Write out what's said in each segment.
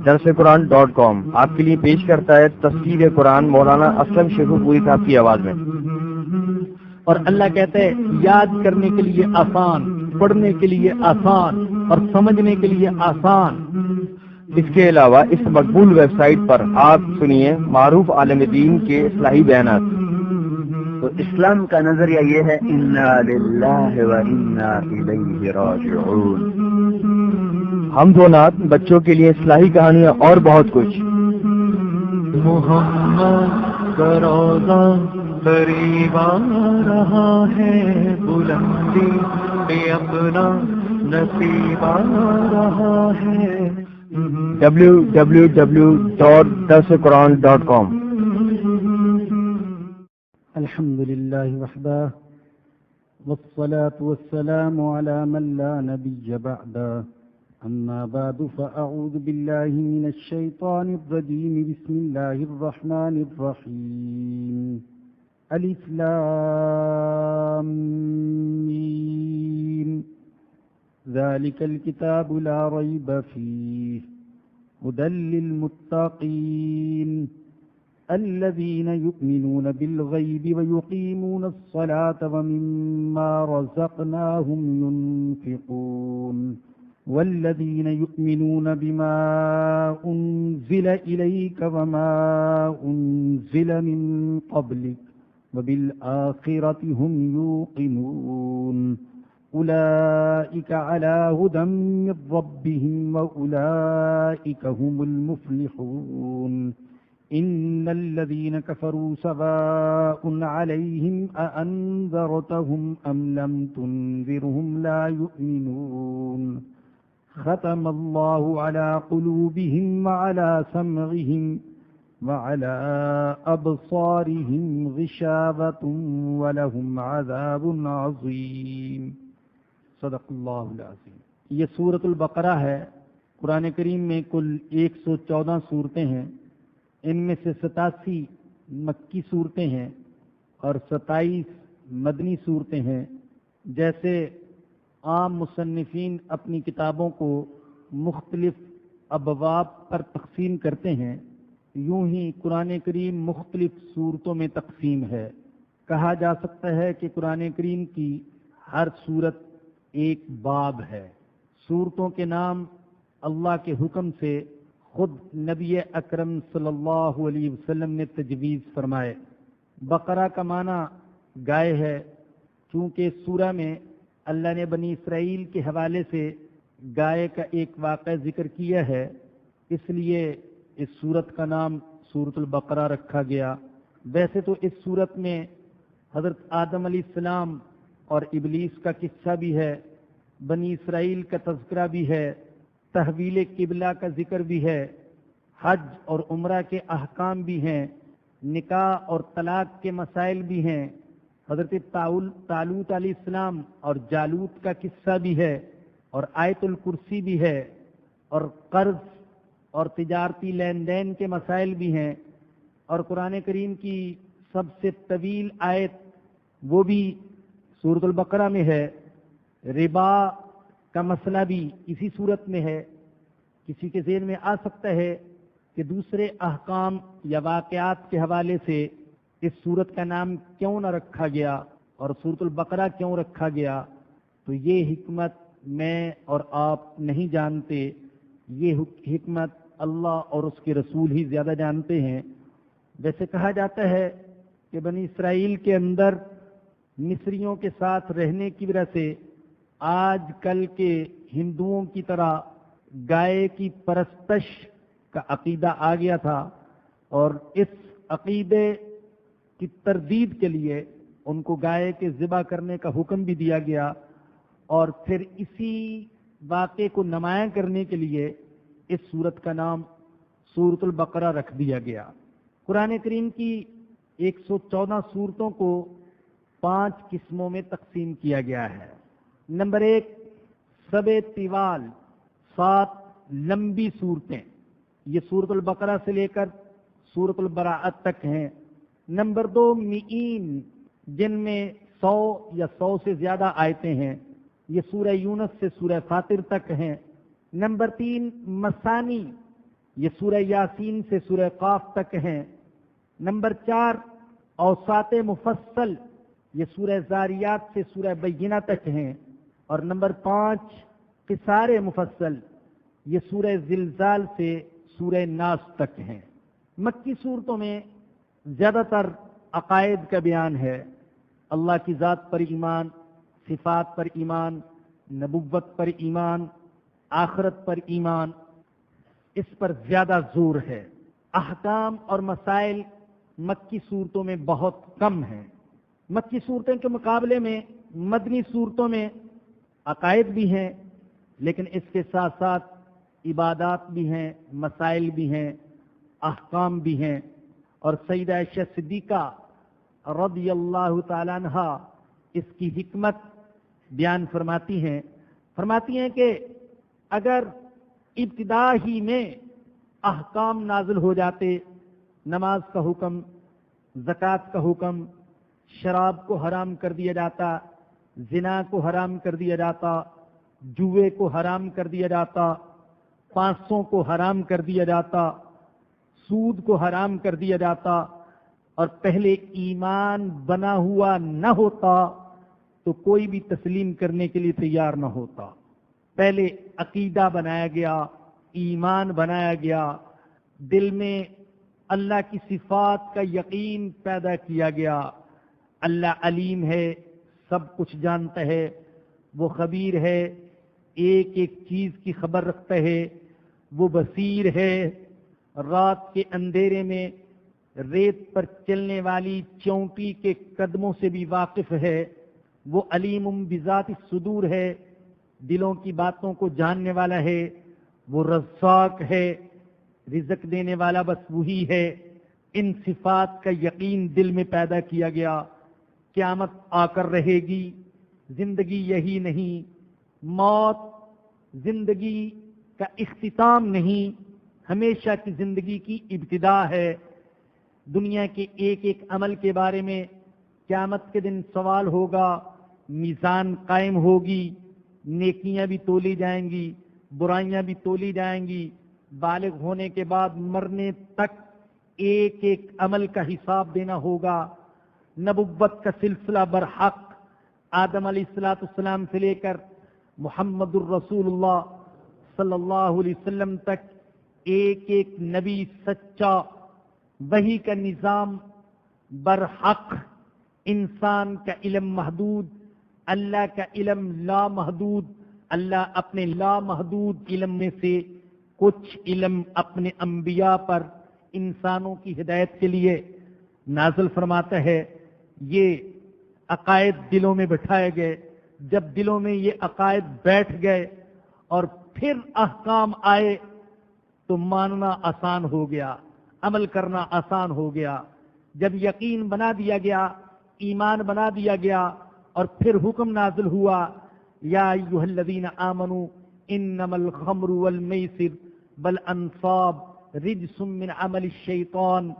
درسقرآن.com آپ کے لیے پیش کرتا ہے تفسیر قرآن مولانا اسلم شیخو پوری صاحب کی آواز میں۔ اور اللہ کہتا ہے یاد کرنے کے لیے آسان، پڑھنے کے لیے آسان اور سمجھنے کے لیے آسان۔ اس کے علاوہ اس مقبول ویب سائٹ پر آپ سنیے معروف عالم دین کے اصلاحی بیانات۔ تو اسلام کا نظریہ یہ ہے انا للہ و انا الیہ راجعون۔ حمد و نعت، بچوں کے لیے اصلاحی کہانیاں اور بہت کچھ۔ محمد کا روضہ قریب آ رہا ہے، بلندی پہ اپنا نصیب آ رہا ہے۔ www.darsequran.com۔ الحمد لله وحده والصلاة والسلام على من لا نبي بعده، أما بعد فأعوذ بالله من الشيطان الرجيم، بسم الله الرحمن الرحيم، ألف لام ميم، ذلك الكتاب لا ريب فيه، هدى للمتقين الذين يؤمنون بالغيب ويقيمون الصلاة ومما رزقناهم ينفقون، والذين يؤمنون بما أنزل إليك وما أنزل من قبلك وبالآخرة هم يوقنون، أولئك على هدى من ربهم وأولئك هم المفلحون، إن الذين كفروا سواء عليهم أأنذرتهم أم لم تنذرهم لا يؤمنون، ختم الله على قلوبهم وعلى سمعهم وعلى أبصارهم غشاوة ولهم عذاب عظيم۔ صدق اللہ العظیم۔ یہ سورۃ البقرہ ہے۔ قرآن کریم میں کل 114 صورتیں ہیں، ان میں سے 87 مکی صورتیں ہیں اور 27 مدنی صورتیں ہیں۔ جیسے عام مصنفین اپنی کتابوں کو مختلف ابواب پر تقسیم کرتے ہیں، یوں ہی قرآن کریم مختلف صورتوں میں تقسیم ہے۔ کہا جا سکتا ہے کہ قرآن کریم کی ہر صورت ایک باب ہے۔ صورتوں کے نام اللہ کے حکم سے خود نبی اکرم صلی اللہ علیہ وسلم نے تجویز فرمائے۔ بقرہ کا معنی گائے ہے، چونکہ سورہ میں اللہ نے بنی اسرائیل کے حوالے سے گائے کا ایک واقعہ ذکر کیا ہے، اس لیے اس سورت کا نام سورۃ البقرہ رکھا گیا۔ ویسے تو اس سورت میں حضرت آدم علیہ السلام اور ابلیس کا قصہ بھی ہے، بنی اسرائیل کا تذکرہ بھی ہے، تحویل قبلہ کا ذکر بھی ہے، حج اور عمرہ کے احکام بھی ہیں، نکاح اور طلاق کے مسائل بھی ہیں، حضرت طالوت علیہ السلام اور جالوت کا قصہ بھی ہے، اور آیت الکرسی بھی ہے، اور قرض اور تجارتی لین دین کے مسائل بھی ہیں، اور قرآن کریم کی سب سے طویل آیت وہ بھی سورۃ البقرہ میں ہے۔ ربا کا مسئلہ بھی اسی صورت میں ہے۔ کسی کے ذہن میں آ سکتا ہے کہ دوسرے احکام یا واقعات کے حوالے سے اس صورت کا نام کیوں نہ رکھا گیا اور سورۃ البقرہ کیوں رکھا گیا، تو یہ حکمت میں اور آپ نہیں جانتے، یہ حکمت اللہ اور اس کے رسول ہی زیادہ جانتے ہیں۔ ویسے کہا جاتا ہے کہ بنی اسرائیل کے اندر مصریوں کے ساتھ رہنے کی وجہ سے آج کل کے ہندوؤں کی طرح گائے کی پرستش کا عقیدہ آ گیا تھا، اور اس عقیدے کی تردید کے لیے ان کو گائے کے ذبح کرنے کا حکم بھی دیا گیا، اور پھر اسی واقعے کو نمایاں کرنے کے لیے اس سورت کا نام سورۃ البقرہ رکھ دیا گیا۔ قرآن کریم کی 114 صورتوں کو 5 قسموں میں تقسیم کیا گیا ہے۔ نمبر 1، سبع طوال، 7 لمبی صورتیں، یہ سورۃ البقرہ سے لے کر سورۃ البراءۃ تک ہیں۔ نمبر 2، مئین، جن میں 100 یا 100 سے زیادہ آیتیں ہیں۔ یہ سورہ یونس سے سورہ فاطر تک ہیں۔ نمبر 3 مثانی، یہ سورہ یاسین سے سورہ قاف تک ہیں۔ نمبر 4 اوساط مفصل، یہ سورہ زاریات سے سورہ بینہ تک ہیں۔ اور نمبر 5 قصار مفصل، یہ سورہ زلزال سے سورہ ناس تک ہیں۔ مکی صورتوں میں زیادہ تر عقائد کا بیان ہے، اللہ کی ذات پر ایمان، صفات پر ایمان، نبوت پر ایمان، آخرت پر ایمان، اس پر زیادہ زور ہے۔ احکام اور مسائل مکی صورتوں میں بہت کم ہیں۔ مکی صورتوں کے مقابلے میں مدنی صورتوں میں عقائد بھی ہیں، لیکن اس کے ساتھ ساتھ عبادات بھی ہیں، مسائل بھی ہیں، احکام بھی ہیں۔ اور سیدہ عائشہ صدیقہ رضی اللہ تعالیٰ عنہ اس کی حکمت بیان فرماتی ہیں کہ اگر ابتدا ہی میں احکام نازل ہو جاتے، نماز کا حکم، زکوٰۃ کا حکم، شراب کو حرام کر دیا جاتا، زنا کو حرام کر دیا جاتا، جوئے کو حرام کر دیا جاتا، 500 کو حرام کر دیا جاتا، سود کو حرام کر دیا جاتا، اور پہلے ایمان بنا ہوا نہ ہوتا تو کوئی بھی تسلیم کرنے کے لیے تیار نہ ہوتا۔ پہلے عقیدہ بنایا گیا، ایمان بنایا گیا، دل میں اللہ کی صفات کا یقین پیدا کیا گیا۔ اللہ علیم ہے، سب کچھ جانتا ہے، وہ خبیر ہے، ایک ایک چیز کی خبر رکھتا ہے، وہ بصیر ہے، رات کے اندھیرے میں ریت پر چلنے والی چونٹی کے قدموں سے بھی واقف ہے، وہ علیم بذات الصدور ہے، دلوں کی باتوں کو جاننے والا ہے، وہ رزاق ہے، رزق دینے والا بس وہی ہے۔ ان صفات کا یقین دل میں پیدا کیا گیا۔ قیامت آ کر رہے گی، زندگی یہی نہیں، موت زندگی کا اختتام نہیں، ہمیشہ کی زندگی کی ابتدا ہے۔ دنیا کے ایک ایک عمل کے بارے میں قیامت کے دن سوال ہوگا، میزان قائم ہوگی، نیکیاں بھی تولی جائیں گی، برائیاں بھی تولی جائیں گی۔ بالغ ہونے کے بعد مرنے تک ایک ایک عمل کا حساب دینا ہوگا۔ نبوت کا سلسلہ برحق آدم علیہ السلام سے لے کر محمد الرسول اللہ صلی اللہ علیہ وسلم تک ایک ایک نبی سچا، وحی کا نظام برحق، انسان کا علم محدود، اللہ کا علم لامحدود۔ اللہ اپنے لامحدود علم میں سے کچھ علم اپنے انبیاء پر انسانوں کی ہدایت کے لیے نازل فرماتا ہے۔ یہ عقائد دلوں میں بٹھائے گئے۔ جب دلوں میں یہ عقائد بیٹھ گئے اور پھر احکام آئے تو ماننا آسان ہو گیا، عمل کرنا آسان ہو گیا۔ جب یقین بنا دیا گیا، ایمان بنا دیا گیا، اور پھر حکم نازل ہوا، یا ایھا الذین آمنوا انما الخمر والمیسر والانصاب رجس من عمل الشیطان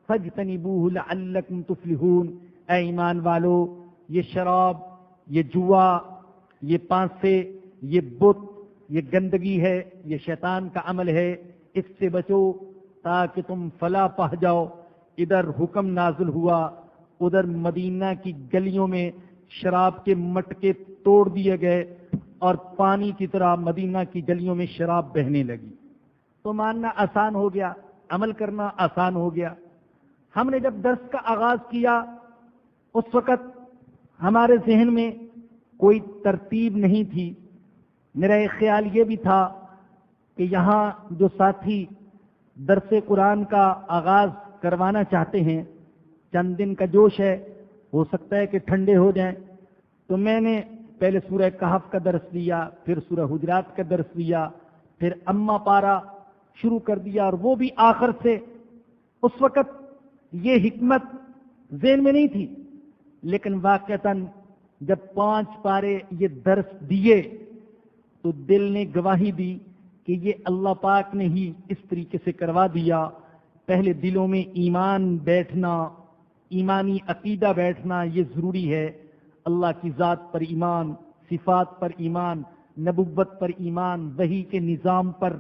فاجتنبوہ لعلکم تفلحون۔ اے ایمان والو، یہ شراب، یہ جوا، یہ پانسے، یہ بت، یہ گندگی ہے، یہ شیطان کا عمل ہے، اس سے بچو تاکہ تم فلاح پا جاؤ۔ ادھر حکم نازل ہوا، ادھر مدینہ کی گلیوں میں شراب کے مٹکے توڑ دیے گئے اور پانی کی طرح مدینہ کی گلیوں میں شراب بہنے لگی۔ تو ماننا آسان ہو گیا، عمل کرنا آسان ہو گیا۔ ہم نے جب درس کا آغاز کیا اس وقت ہمارے ذہن میں کوئی ترتیب نہیں تھی۔ میرا ایک خیال یہ بھی تھا کہ یہاں جو ساتھی درس قرآن کا آغاز کروانا چاہتے ہیں، چند دن کا جوش ہے، ہو سکتا ہے کہ ٹھنڈے ہو جائیں، تو میں نے پہلے سورہ کہف کا درس لیا، پھر سورہ حجرات کا درس لیا، پھر اما پارا شروع کر دیا، اور وہ بھی آخر سے۔ اس وقت یہ حکمت ذہن میں نہیں تھی، لیکن واقعتاً جب 5 پارے یہ درس دیے تو دل نے گواہی دی کہ یہ اللہ پاک نے ہی اس طریقے سے کروا دیا۔ پہلے دلوں میں ایمان بیٹھنا، ایمانی عقیدہ بیٹھنا یہ ضروری ہے۔ اللہ کی ذات پر ایمان، صفات پر ایمان، نبوت پر ایمان، وحی کے نظام پر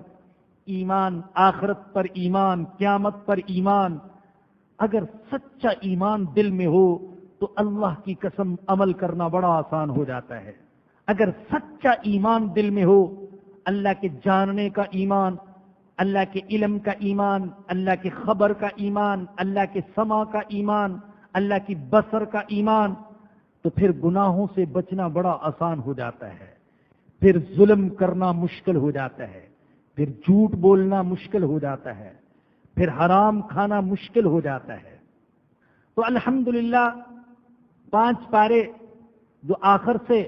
ایمان، آخرت پر ایمان، قیامت پر ایمان. اگر سچا ایمان دل میں ہو تو اللہ کی قسم عمل کرنا بڑا آسان ہو جاتا ہے. اگر سچا ایمان دل میں ہو، اللہ کے جاننے کا ایمان، اللہ کے علم کا ایمان، اللہ کی خبر کا ایمان، اللہ کے سماع کا ایمان، اللہ کی بصر کا ایمان، تو پھر گناہوں سے بچنا بڑا آسان ہو جاتا ہے. پھر ظلم کرنا مشکل ہو جاتا ہے، پھر جھوٹ بولنا مشکل ہو جاتا ہے، پھر حرام کھانا مشکل ہو جاتا ہے. تو الحمدللہ 5 پارے جو آخر سے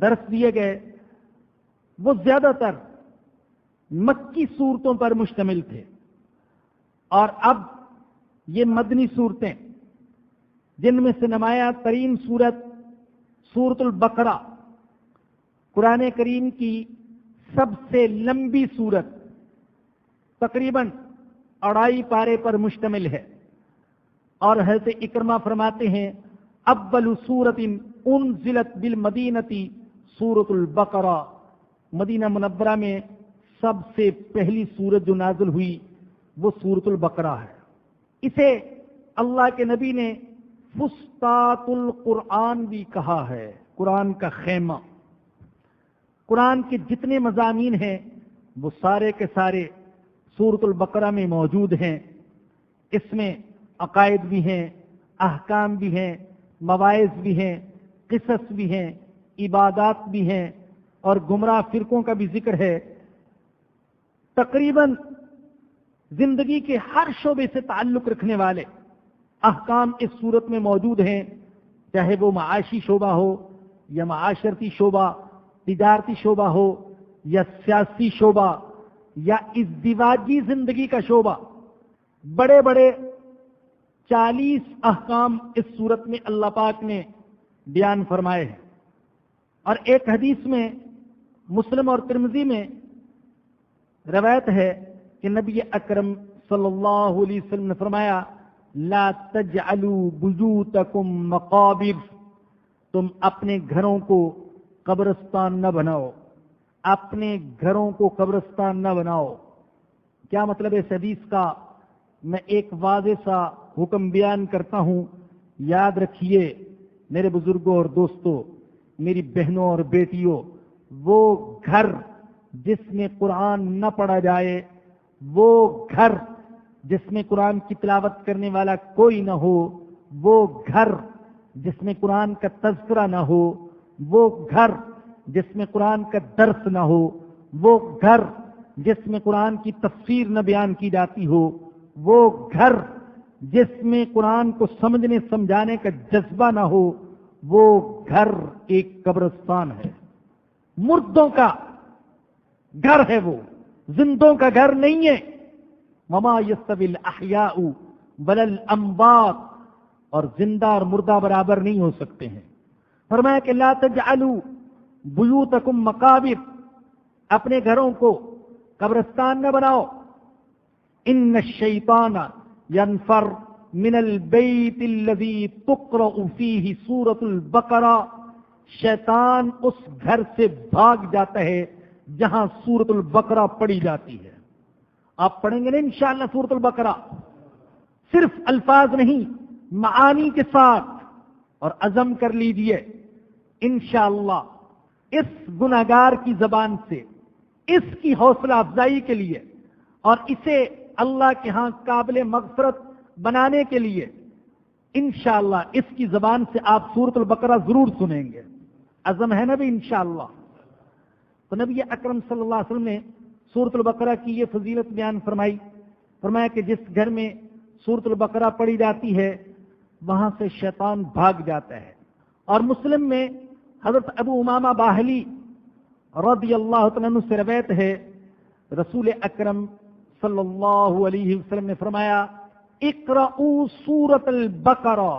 درس دیے گئے وہ زیادہ تر مکی صورتوں پر مشتمل تھے، اور اب یہ مدنی صورتیں جن میں سے نمایاں ترین صورت سورۃ البقرہ، قرآن کریم کی سب سے لمبی صورت، تقریباً 2.5 پارے پر مشتمل ہے. اور حضرت اکرمہ فرماتے ہیں اول سورۃ انزلت بالمدینہ سورۃ البقرہ، مدینہ منورہ میں سب سے پہلی سورت جو نازل ہوئی وہ سورۃ البقرہ ہے. اسے اللہ کے نبی نے فسطاط القرآن بھی کہا ہے، قرآن کا خیمہ. قرآن کے جتنے مضامین ہیں وہ سارے کے سارے سورۃ البقرہ میں موجود ہیں. اس میں عقائد بھی ہیں، احکام بھی ہیں، مواعظ بھی ہیں، قصص بھی ہیں، عبادات بھی ہیں، اور گمراہ فرقوں کا بھی ذکر ہے. تقریباً زندگی کے ہر شعبے سے تعلق رکھنے والے احکام اس صورت میں موجود ہیں، چاہے وہ معاشی شعبہ ہو یا معاشرتی شعبہ، تجارتی شعبہ ہو یا سیاسی شعبہ یا ازدواجی زندگی کا شعبہ. بڑے بڑے 40 احکام اس صورت میں اللہ پاک نے بیان فرمائے ہیں. اور ایک حدیث میں مسلم اور ترمذی میں روایت ہے کہ نبی اکرم صلی اللہ علیہ وسلم نے فرمایا لا تجعلوا بیوتکم مقابر، تم اپنے گھروں کو قبرستان نہ بناؤ، اپنے گھروں کو قبرستان نہ بناؤ. کیا مطلب ہے اس حدیث کا؟ میں ایک واضح سا حکم بیان کرتا ہوں. یاد رکھیے میرے بزرگوں اور دوستوں، میری بہنوں اور بیٹیوں، وہ گھر جس میں قرآن نہ پڑھا جائے، وہ گھر جس میں قرآن کی تلاوت کرنے والا کوئی نہ ہو، وہ گھر جس میں قرآن کا تذکرہ نہ ہو، وہ گھر جس میں قرآن کا درس نہ ہو، وہ گھر جس میں قرآن کی تفسیر نہ بیان کی جاتی ہو، وہ گھر جس میں قرآن کو سمجھنے سمجھانے کا جذبہ نہ ہو، وہ گھر ایک قبرستان ہے. مردوں کا گھر ہے، وہ زندوں کا گھر نہیں ہے. وما یستوی الاحیاء ولا الاموات، اور زندہ اور مردہ برابر نہیں ہو سکتے ہیں. فرمایا کہ لا تجعلوا بیوتکم مقابر، اپنے گھروں کو قبرستان نہ بناؤ. ان الشیطان ینفر من البیت الذی تقرأ فیہ سورۃ البقرہ، شیطان اس گھر سے بھاگ جاتا ہے جہاں سورۃ البقرہ پڑھی جاتی ہے. آپ پڑھیں گے نا انشاءاللہ سورۃ البقرہ، صرف الفاظ نہیں معانی کے ساتھ. اور عزم کر لیجئے انشاءاللہ اس گناہگار کی زبان سے اس کی حوصلہ افزائی کے لیے اور اسے اللہ کے ہاں قابل مغفرت بنانے کے لیے انشاءاللہ اس کی زبان سے آپ سورۃ البقرہ ضرور سنیں گے. عزم ہے نا بھی انشاءاللہ. تو نبی اکرم صلی اللہ علیہ وسلم نے سورۃ البقرہ کی یہ فضیلت بیان فرمائی. فرمایا کہ جس گھر میں سورۃ البقرہ پڑھی جاتی ہے وہاں سے شیطان بھاگ جاتا ہے. اور مسلم میں حضرت ابو امامہ باہلی رضی اللہ تعالیٰ عنہ سے روایت ہے، رسول اکرم صلی اللہ علیہ وسلم نے فرمایا اقرؤوا سورۃ البقرہ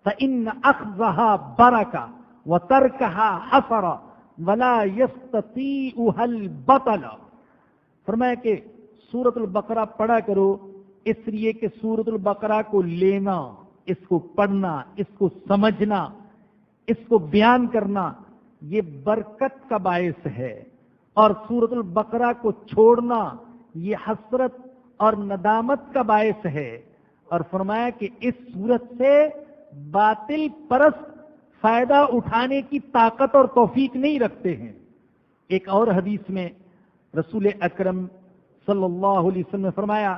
فإن أخذها برکہ وترکها حسرہ ولا یستطیعها البطل. فرمایا کہ سورۃ البقرہ پڑھا کرو، اس لیے کہ سورۃ البقرہ کو لینا، اس کو پڑھنا، اس کو سمجھنا، اس کو بیان کرنا یہ برکت کا باعث ہے، اور سورۃ البقرہ کو چھوڑنا یہ حسرت اور ندامت کا باعث ہے۔ اور فرمایا کہ اس صورت سے باطل پرست فائدہ اٹھانے کی طاقت اور توفیق نہیں رکھتے ہیں۔ ایک اور حدیث میں رسول اکرم صلی اللہ علیہ وسلم نے فرمایا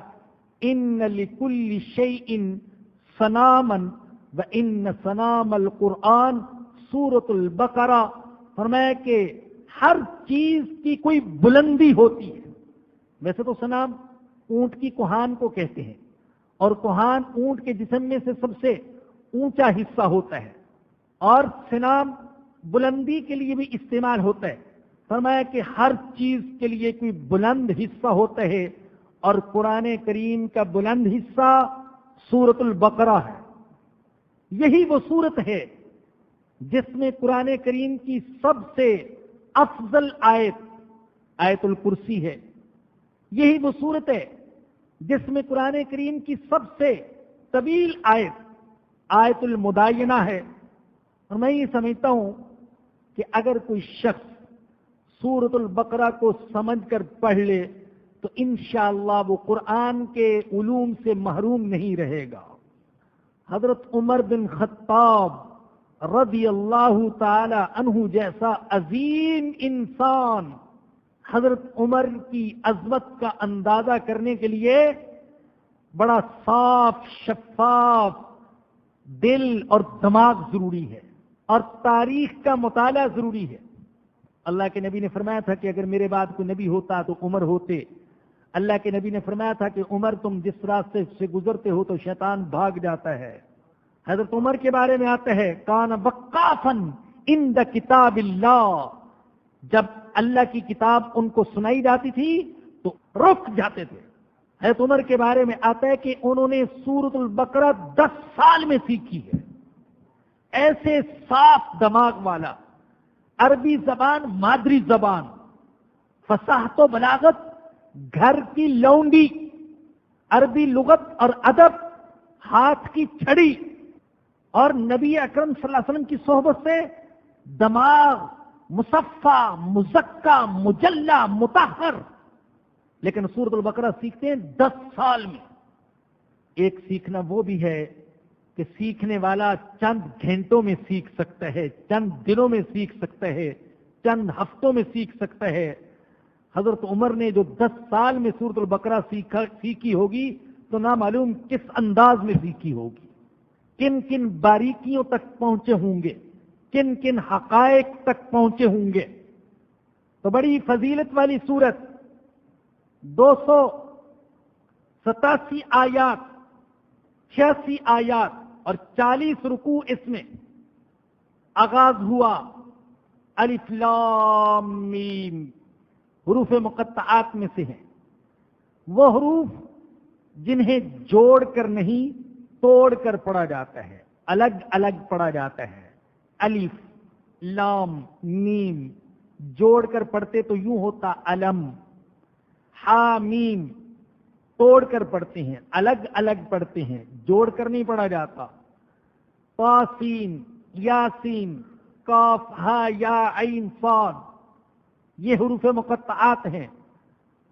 ان لکل شیء صناما وان صنام القرآن سورۃ البقرہ۔ فرمایا کہ ہر چیز کی کوئی بلندی ہوتی ہے۔ ویسے تو صنام اونٹ کی کوہان کو کہتے ہیں، اور کوہان اونٹ کے جسم میں سے سب سے اونچا حصہ ہوتا ہے، اور صنام بلندی کے لیے بھی استعمال ہوتا ہے۔ فرمایا کہ ہر چیز کے لیے کوئی بلند حصہ ہوتا ہے، اور قرآن کریم کا بلند حصہ سورۃ البقرہ ہے۔ یہی وہ صورت ہے جس میں قرآن کریم کی سب سے افضل آیت الکرسی ہے۔ یہی وہ صورت ہے جس میں قرآن کریم کی سب سے طویل آیت المدائنہ ہے۔ اور میں یہ سمجھتا ہوں کہ اگر کوئی شخص سورۃ البقرہ کو سمجھ کر پڑھ لے تو انشاءاللہ وہ قرآن کے علوم سے محروم نہیں رہے گا۔ حضرت عمر بن خطاب رضی اللہ تعالی عنہ جیسا عظیم انسان، حضرت عمر کی عظمت کا اندازہ کرنے کے لیے بڑا صاف شفاف دل اور دماغ ضروری ہے، اور تاریخ کا مطالعہ ضروری ہے۔ اللہ کے نبی نے فرمایا تھا کہ اگر میرے بعد کوئی نبی ہوتا تو عمر ہوتے۔ اللہ کے نبی نے فرمایا تھا کہ عمر تم جس راستے سے گزرتے ہو تو شیطان بھاگ جاتا ہے۔ حضرت عمر کے بارے میں آتا ہے کان وقافن عند کتاب اللہ، جب اللہ کی کتاب ان کو سنائی جاتی تھی تو رک جاتے تھے۔ حضرت عمر کے بارے میں آتا ہے کہ انہوں نے سورۃ البقرہ 10 سال میں سیکھی ہے۔ ایسے صاف دماغ والا، عربی زبان مادری زبان، فصاحت و بلاغت گھر کی لونڈی، عربی لغت اور ادب ہاتھ کی چھڑی، اور نبی اکرم صلی اللہ علیہ وسلم کی صحبت سے دماغ مصفہ مزکہ مجلہ مطہر، لیکن سورۃ البقرہ سیکھتے ہیں 10 سال میں۔ ایک سیکھنا وہ بھی ہے کہ سیکھنے والا چند گھنٹوں میں سیکھ سکتا ہے، چند دنوں میں سیکھ سکتا ہے، چند ہفتوں میں سیکھ سکتا ہے۔ حضرت عمر نے جو 10 سال میں سورۃ البقرہ سیکھی ہوگی تو نہ معلوم کس انداز میں سیکھی ہوگی، کن کن باریکیوں تک پہنچے ہوں گے، کن کن حقائق تک پہنچے ہوں گے۔ تو بڑی فضیلت والی سورت، 287 آیات، 86 آیات اور 40 رکوع اس میں۔ آغاز ہوا الف لام میم، حروف مقطعات میں سے ہیں، وہ حروف جنہیں جوڑ کر نہیں توڑ کر پڑھا جاتا ہے، الگ الگ پڑھا جاتا ہے۔ الف لام میم جوڑ کر پڑھتے تو یوں ہوتا علم، ہا میم توڑ کر پڑھتے ہیں، الگ الگ پڑھتے ہیں، جوڑ کر نہیں پڑھا جاتا۔ طاسین یاسین کاف ہا یا عین صاد، یہ حروف مقطعات ہیں۔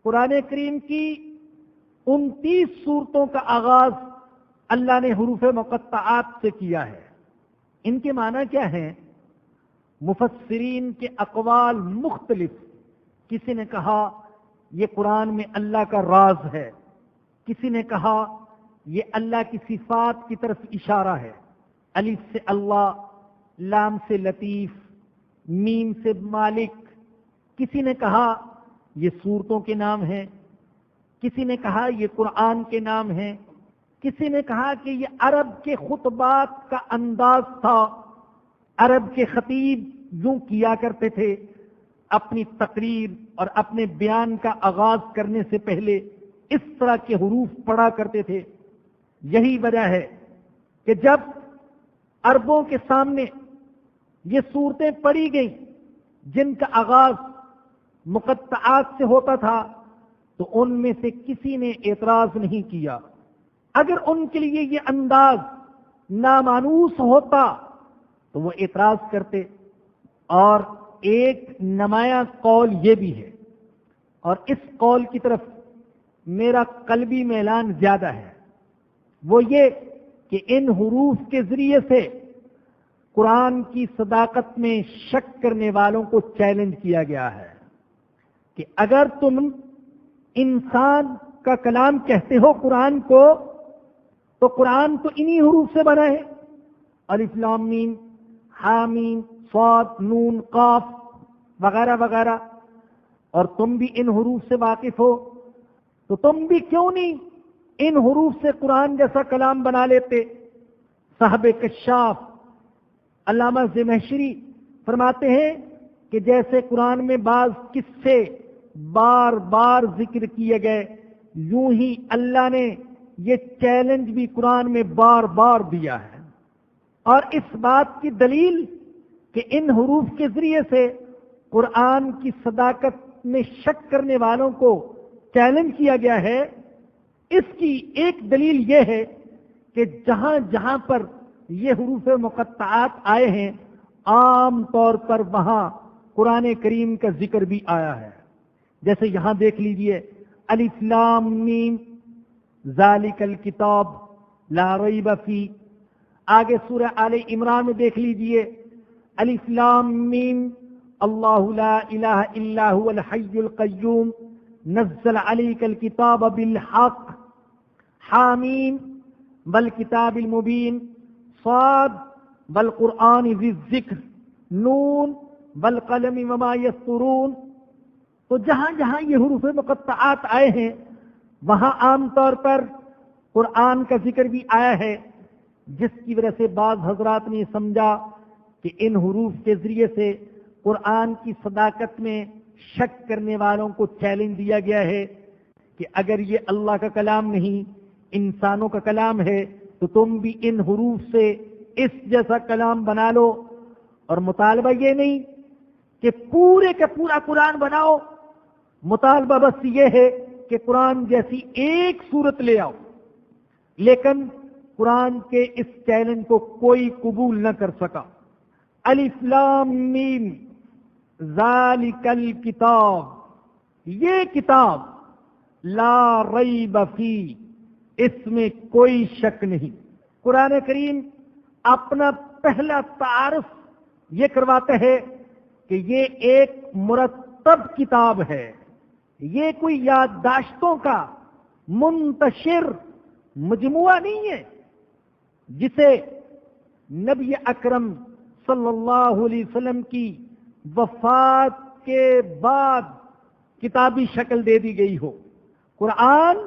قرآن کریم کی 29 سورتوں کا آغاز اللہ نے حروف مقطعات سے کیا ہے۔ ان کے معنی کیا ہیں؟ مفسرین کے اقوال مختلف۔ کسی نے کہا یہ قرآن میں اللہ کا راز ہے، کسی نے کہا یہ اللہ کی صفات کی طرف اشارہ ہے۔ الف سے اللہ، لام سے لطیف، میم سے مالک۔ کسی نے کہا یہ سورتوں کے نام ہیں، کسی نے کہا یہ قرآن کے نام ہیں، کسی نے کہا کہ یہ عرب کے خطبات کا انداز تھا۔ عرب کے خطیب یوں کیا کرتے تھے، اپنی تقریر اور اپنے بیان کا آغاز کرنے سے پہلے اس طرح کے حروف پڑھا کرتے تھے۔ یہی وجہ ہے کہ جب عربوں کے سامنے یہ صورتیں پڑھی گئیں جن کا آغاز مقطعات سے ہوتا تھا تو ان میں سے کسی نے اعتراض نہیں کیا۔ اگر ان کے لیے یہ انداز نامانوس ہوتا تو وہ اعتراض کرتے، اور ایک نمایاں قول یہ بھی ہے، اور اس قول کی طرف میرا قلبی میلان زیادہ ہے، وہ یہ کہ ان حروف کے ذریعے سے قرآن کی صداقت میں شک کرنے والوں کو چیلنج کیا گیا ہے کہ اگر تم انسان کا کلام کہتے ہو قرآن کو، تو قرآن تو انہی حروف سے بنا ہے، الف لام میم حامیم صاد نون قاف وغیرہ وغیرہ، اور تم بھی ان حروف سے واقف ہو، تو تم بھی کیوں نہیں ان حروف سے قرآن جیسا کلام بنا لیتے؟ صاحب کشاف علامہ زمخشری فرماتے ہیں کہ جیسے قرآن میں بعض قصے بار بار ذکر کیے گئے، یوں ہی اللہ نے یہ چیلنج بھی قرآن میں بار بار دیا ہے، اور اس بات کی دلیل کہ ان حروف کے ذریعے سے قرآن کی صداقت میں شک کرنے والوں کو چیلنج کیا گیا ہے، اس کی ایک دلیل یہ ہے کہ جہاں جہاں پر یہ حروف مقطعات آئے ہیں عام طور پر وہاں قرآن کریم کا ذکر بھی آیا ہے۔ جیسے یہاں دیکھ لیجئے الف لام میم ذالک الکتاب لا ریب فیہ، آگے سورہ آل عمران میں دیکھ لیجئے الف لام میم اللہ لا الہ الا هو الحی القیوم نزل علیک الکتاب بالحق حامیم والکتاب المبین صاد والقرآن ذی الذکر نون والقلم وما یسطرون۔ تو جہاں جہاں یہ حروف مقطعات آئے ہیں وہاں عام طور پر قرآن کا ذکر بھی آیا ہے، جس کی وجہ سے بعض حضرات نے سمجھا کہ ان حروف کے ذریعے سے قرآن کی صداقت میں شک کرنے والوں کو چیلنج دیا گیا ہے کہ اگر یہ اللہ کا کلام نہیں انسانوں کا کلام ہے تو تم بھی ان حروف سے اس جیسا کلام بنا لو، اور مطالبہ یہ نہیں کہ پورے کا پورا قرآن بناؤ، مطالبہ بس یہ ہے کہ قرآن جیسی ایک صورت لے آؤ، لیکن قرآن کے اس چیلنج کو کوئی قبول نہ کر سکا۔ الف لام میم ذالک الکتاب، یہ کتاب لا ریب فیہ، اس میں کوئی شک نہیں۔ قرآن کریم اپنا پہلا تعارف یہ کرواتا ہے کہ یہ ایک مرتب کتاب ہے، یہ کوئی یادداشتوں کا منتشر مجموعہ نہیں ہے جسے نبی اکرم صلی اللہ علیہ وسلم کی وفات کے بعد کتابی شکل دے دی گئی ہو۔ قرآن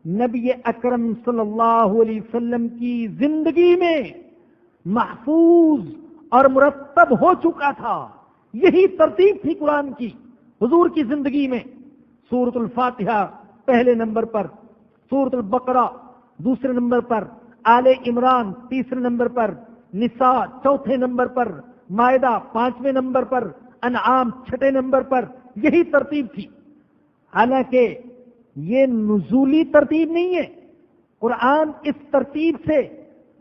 نبی اکرم صلی اللہ علیہ وسلم کی زندگی میں محفوظ اور مرتب ہو چکا تھا، یہی ترتیب تھی قرآن کی حضور کی زندگی میں۔ سورۃ الفاتحہ پہلے نمبر پر، سورۃ البقرہ دوسرے نمبر پر، آل عمران تیسرے نمبر پر، نساء چوتھے نمبر پر، مائدہ پانچویں نمبر پر، انعام چھٹے نمبر پر، یہی ترتیب تھی۔ حالانکہ یہ نزولی ترتیب نہیں ہے، قرآن اس ترتیب سے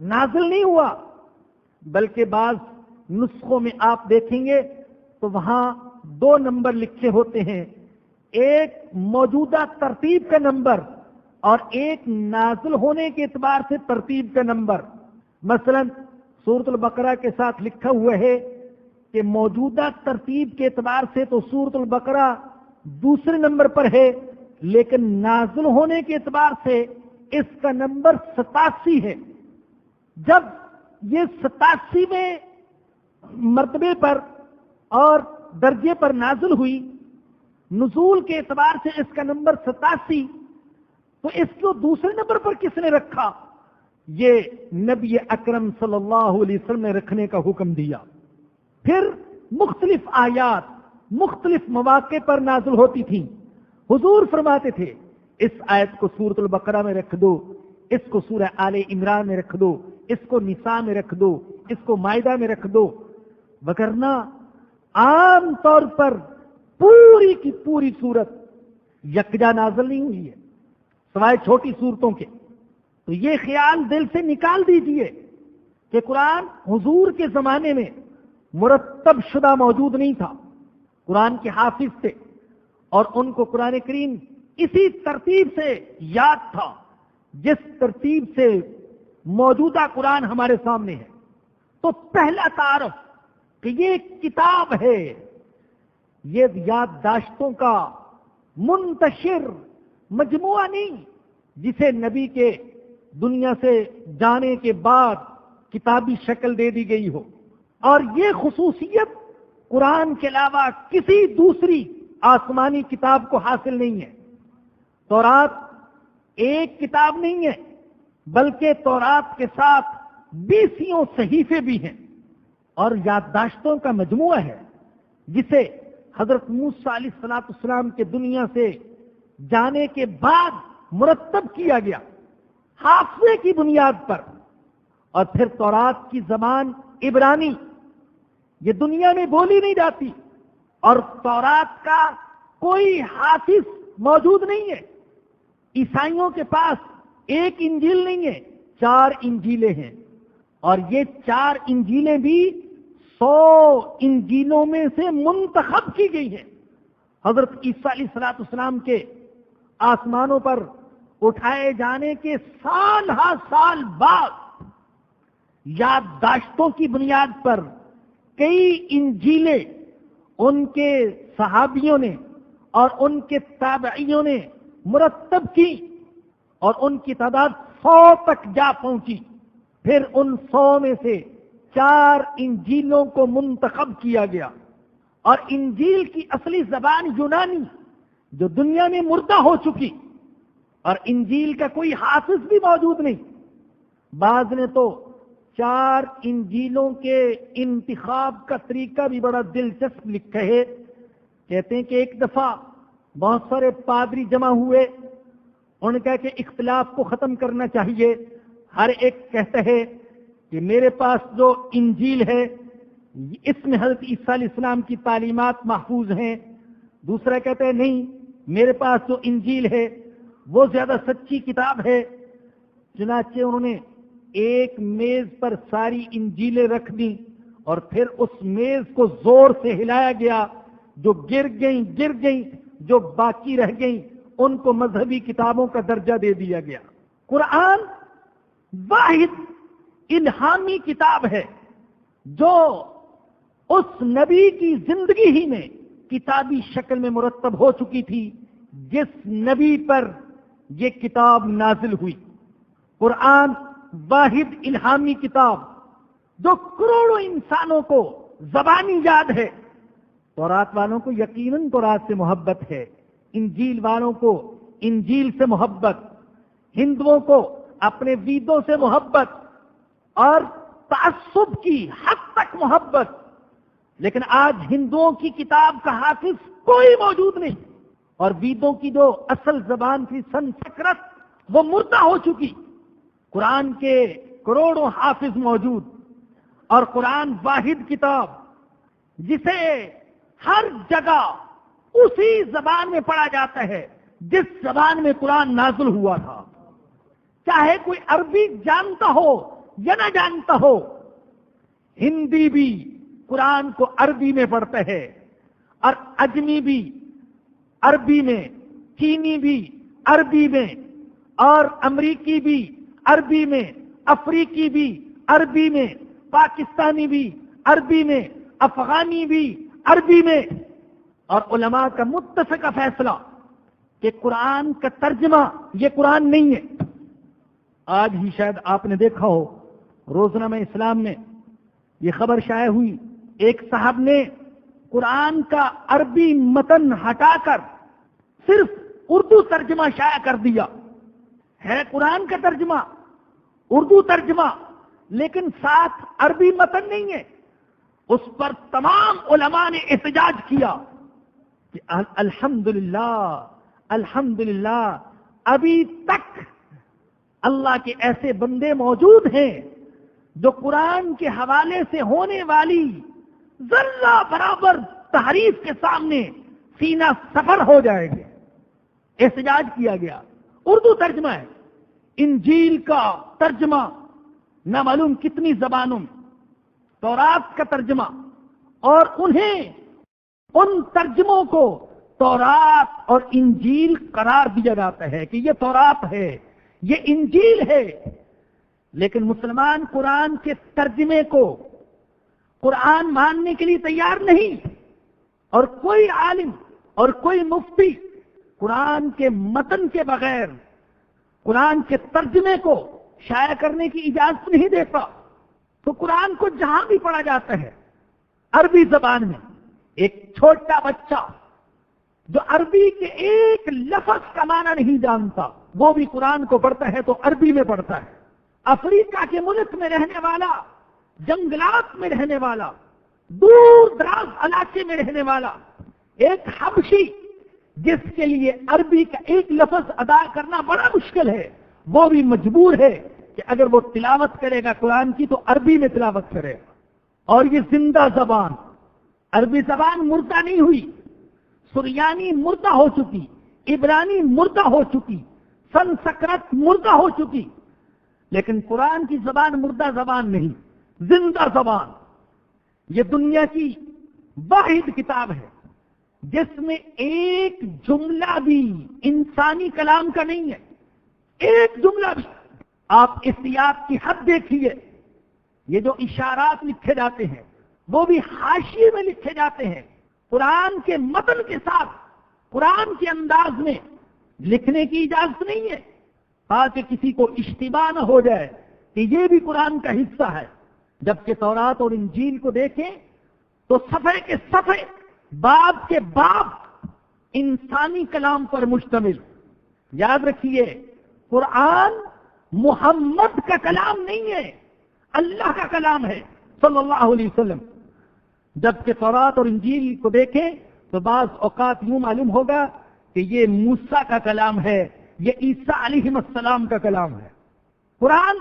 نازل نہیں ہوا، بلکہ بعض نسخوں میں آپ دیکھیں گے تو وہاں دو نمبر لکھے ہوتے ہیں، ایک موجودہ ترتیب کا نمبر اور ایک نازل ہونے کے اعتبار سے ترتیب کا نمبر۔ مثلا سورۃ البقرہ کے ساتھ لکھا ہوا ہے کہ موجودہ ترتیب کے اعتبار سے تو سورۃ البقرہ دوسرے نمبر پر ہے، لیکن نازل ہونے کے اعتبار سے اس کا نمبر 87 ہے۔ جب یہ 87ویں مرتبے پر اور درجے پر نازل ہوئی، نزول کے اعتبار سے اس کا نمبر 87، تو اس کو دوسرے نمبر پر کس نے رکھا؟ یہ نبی اکرم صلی اللہ علیہ وسلم نے رکھنے کا حکم دیا۔ پھر مختلف آیات مختلف مواقع پر نازل ہوتی تھیں، حضور فرماتے تھے اس آیت کو سورۃ البقرہ میں رکھ دو، اس کو سورہ آل عمران میں رکھ دو، اس کو نساء میں رکھ دو، اس کو مائدہ میں رکھ دو، وگرنہ عام طور پر پوری کی پوری صورت یکجا نازل نہیں ہوئی ہے سوائے چھوٹی صورتوں کے۔ تو یہ خیال دل سے نکال دیجئے کہ قرآن حضور کے زمانے میں مرتب شدہ موجود نہیں تھا، قرآن کے حافظ تھے اور ان کو قرآن کریم اسی ترتیب سے یاد تھا جس ترتیب سے موجودہ قرآن ہمارے سامنے ہے. تو پہلا تعارف کہ یہ ایک کتاب ہے، یہ یادداشتوں کا منتشر مجموعہ نہیں جسے نبی کے دنیا سے جانے کے بعد کتابی شکل دے دی گئی ہو. اور یہ خصوصیت قرآن کے علاوہ کسی دوسری آسمانی کتاب کو حاصل نہیں ہے. تورات ایک کتاب نہیں ہے بلکہ تورات کے ساتھ 20 صحیفے بھی ہیں اور یادداشتوں کا مجموعہ ہے جسے حضرت موسیٰ علیہ السلام کے دنیا سے جانے کے بعد مرتب کیا گیا حافظے کی بنیاد پر. اور پھر تورات کی زبان عبرانی، یہ دنیا میں بولی نہیں جاتی اور تورات کا کوئی حافظ موجود نہیں ہے. عیسائیوں کے پاس ایک انجیل نہیں ہے، 4 انجیلیں ہیں اور یہ 4 انجیلیں بھی 100 انجیلوں میں سے منتخب کی گئی ہیں. حضرت عیسیٰ علیہ السلام کے آسمانوں پر اٹھائے جانے کے سال ہر سال بعد یادداشتوں کی بنیاد پر کئی انجیلیں ان کے صحابیوں نے اور ان کے تابعیوں نے مرتب کی اور ان کی تعداد 100 تک جا پہنچی. پھر ان 100 میں سے 4 انجیلوں کو منتخب کیا گیا اور انجیل کی اصلی زبان یونانی جو دنیا میں مردہ ہو چکی اور انجیل کا کوئی حافظ بھی موجود نہیں. بعض نے تو 4 انجیلوں کے انتخاب کا طریقہ بھی بڑا دلچسپ لکھا ہے. کہتے ہیں کہ ایک دفعہ بہت سارے پادری جمع ہوئے، انہوں نے کہا کہ اختلاف کو ختم کرنا چاہیے. ہر ایک کہتا ہے کہ میرے پاس جو انجیل ہے اس میں حضرت عیسیٰ علیہ السلام کی تعلیمات محفوظ ہیں. دوسرا کہتا ہے نہیں، میرے پاس جو انجیل ہے وہ زیادہ سچی کتاب ہے. چنانچہ انہوں نے ایک میز پر ساری انجیلیں رکھ دیں اور پھر اس میز کو زور سے ہلایا گیا. جو گر گئیں جو باقی رہ گئیں ان کو مذہبی کتابوں کا درجہ دے دیا گیا. قرآن واحد الہامی کتاب ہے جو اس نبی کی زندگی ہی میں کتابی شکل میں مرتب ہو چکی تھی جس نبی پر یہ کتاب نازل ہوئی. قرآن واحد الہامی کتاب جو کروڑوں انسانوں کو زبانی یاد ہے. تورات والوں کو یقیناً تورات سے محبت ہے، انجیل والوں کو انجیل سے محبت، ہندوؤں کو اپنے ویدوں سے محبت اور تعصب کی حد تک محبت. لیکن آج ہندوؤں کی کتاب کا حافظ کوئی موجود نہیں اور ویدوں کی جو اصل زبان تھی سنسکرت وہ مردہ ہو چکی. قرآن کے کروڑوں حافظ موجود اور قرآن واحد کتاب جسے ہر جگہ اسی زبان میں پڑھا جاتا ہے جس زبان میں قرآن نازل ہوا تھا. چاہے کوئی عربی جانتا ہو یا نہ جانتا ہو، ہندی بھی قرآن کو عربی میں پڑھتا ہے اور اجمی بھی عربی میں، چینی بھی عربی میں اور امریکی بھی عربی میں، افریقی بھی عربی میں، پاکستانی بھی عربی میں، افغانی بھی عربی میں. اور علماء کا متفقہ فیصلہ کہ قرآن کا ترجمہ یہ قرآن نہیں ہے. آج ہی شاید آپ نے دیکھا ہو روزنامہ اسلام میں یہ خبر شائع ہوئی، ایک صاحب نے قرآن کا عربی متن ہٹا کر صرف اردو ترجمہ شائع کر دیا. ہے قرآن کا ترجمہ، اردو ترجمہ، لیکن ساتھ عربی متن نہیں ہے. اس پر تمام علماء نے احتجاج کیا کہ الحمدللہ ابھی تک اللہ کے ایسے بندے موجود ہیں جو قرآن کے حوالے سے ہونے والی ذرہ برابر تحریف کے سامنے سینہ سفر ہو جائیں گے. احتجاج کیا گیا. اردو ترجمہ ہے، انجیل کا ترجمہ نہ معلوم کتنی زبانوں میں، تورات کا ترجمہ، اور انہیں ان ترجموں کو تورات اور انجیل قرار دیا جاتا ہے کہ یہ تورات ہے، یہ انجیل ہے، لیکن مسلمان قرآن کے ترجمے کو قرآن ماننے کے لیے تیار نہیں، اور کوئی عالم اور کوئی مفتی قرآن کے متن کے بغیر قرآن کے ترجمے کو شائع کرنے کی اجازت نہیں دیتا۔ تو قرآن کو جہاں بھی پڑھا جاتا ہے عربی زبان میں، ایک چھوٹا بچہ جو عربی کے ایک لفظ کا معنی نہیں جانتا وہ بھی قرآن کو پڑھتا ہے تو عربی میں پڑھتا ہے۔ افریقہ کے ملک میں رہنے والا، جنگلات میں رہنے والا، دور دراز علاقے میں رہنے والا ایک حبشی جس کے لیے عربی کا ایک لفظ ادا کرنا بڑا مشکل ہے، وہ بھی مجبور ہے کہ اگر وہ تلاوت کرے گا قرآن کی تو عربی میں تلاوت کرے گا۔ اور یہ زندہ زبان، عربی زبان مردہ نہیں ہوئی، سریانی مردہ ہو چکی، عبرانی مردہ ہو چکی، سنسکرت مردہ ہو چکی، لیکن قرآن کی زبان مردہ زبان نہیں، زندہ زبان۔ یہ دنیا کی واحد کتاب ہے جس میں ایک جملہ بھی انسانی کلام کا نہیں ہے، ایک جملہ بھی۔ آپ احتیاط کی حد دیکھیے، یہ جو اشارات لکھے جاتے ہیں وہ بھی حاشیے میں لکھے جاتے ہیں، قرآن کے متن کے ساتھ قرآن کے انداز میں لکھنے کی اجازت نہیں ہے تاکہ کسی کو اشتباہ نہ ہو جائے کہ یہ بھی قرآن کا حصہ ہے۔ جبکہ تورات اور انجیل کو دیکھیں تو صفحے کے صفحے، باب کے باب انسانی کلام پر مشتمل۔ یاد رکھیے، قرآن محمد کا کلام نہیں ہے، اللہ کا کلام ہے صلی اللہ علیہ وسلم۔ جبکہ تورات اور انجیل کو دیکھیں تو بعض اوقات یوں معلوم ہوگا کہ یہ موسیٰ کا کلام ہے، یہ عیسیٰ علیہ السلام کا کلام ہے۔ قرآن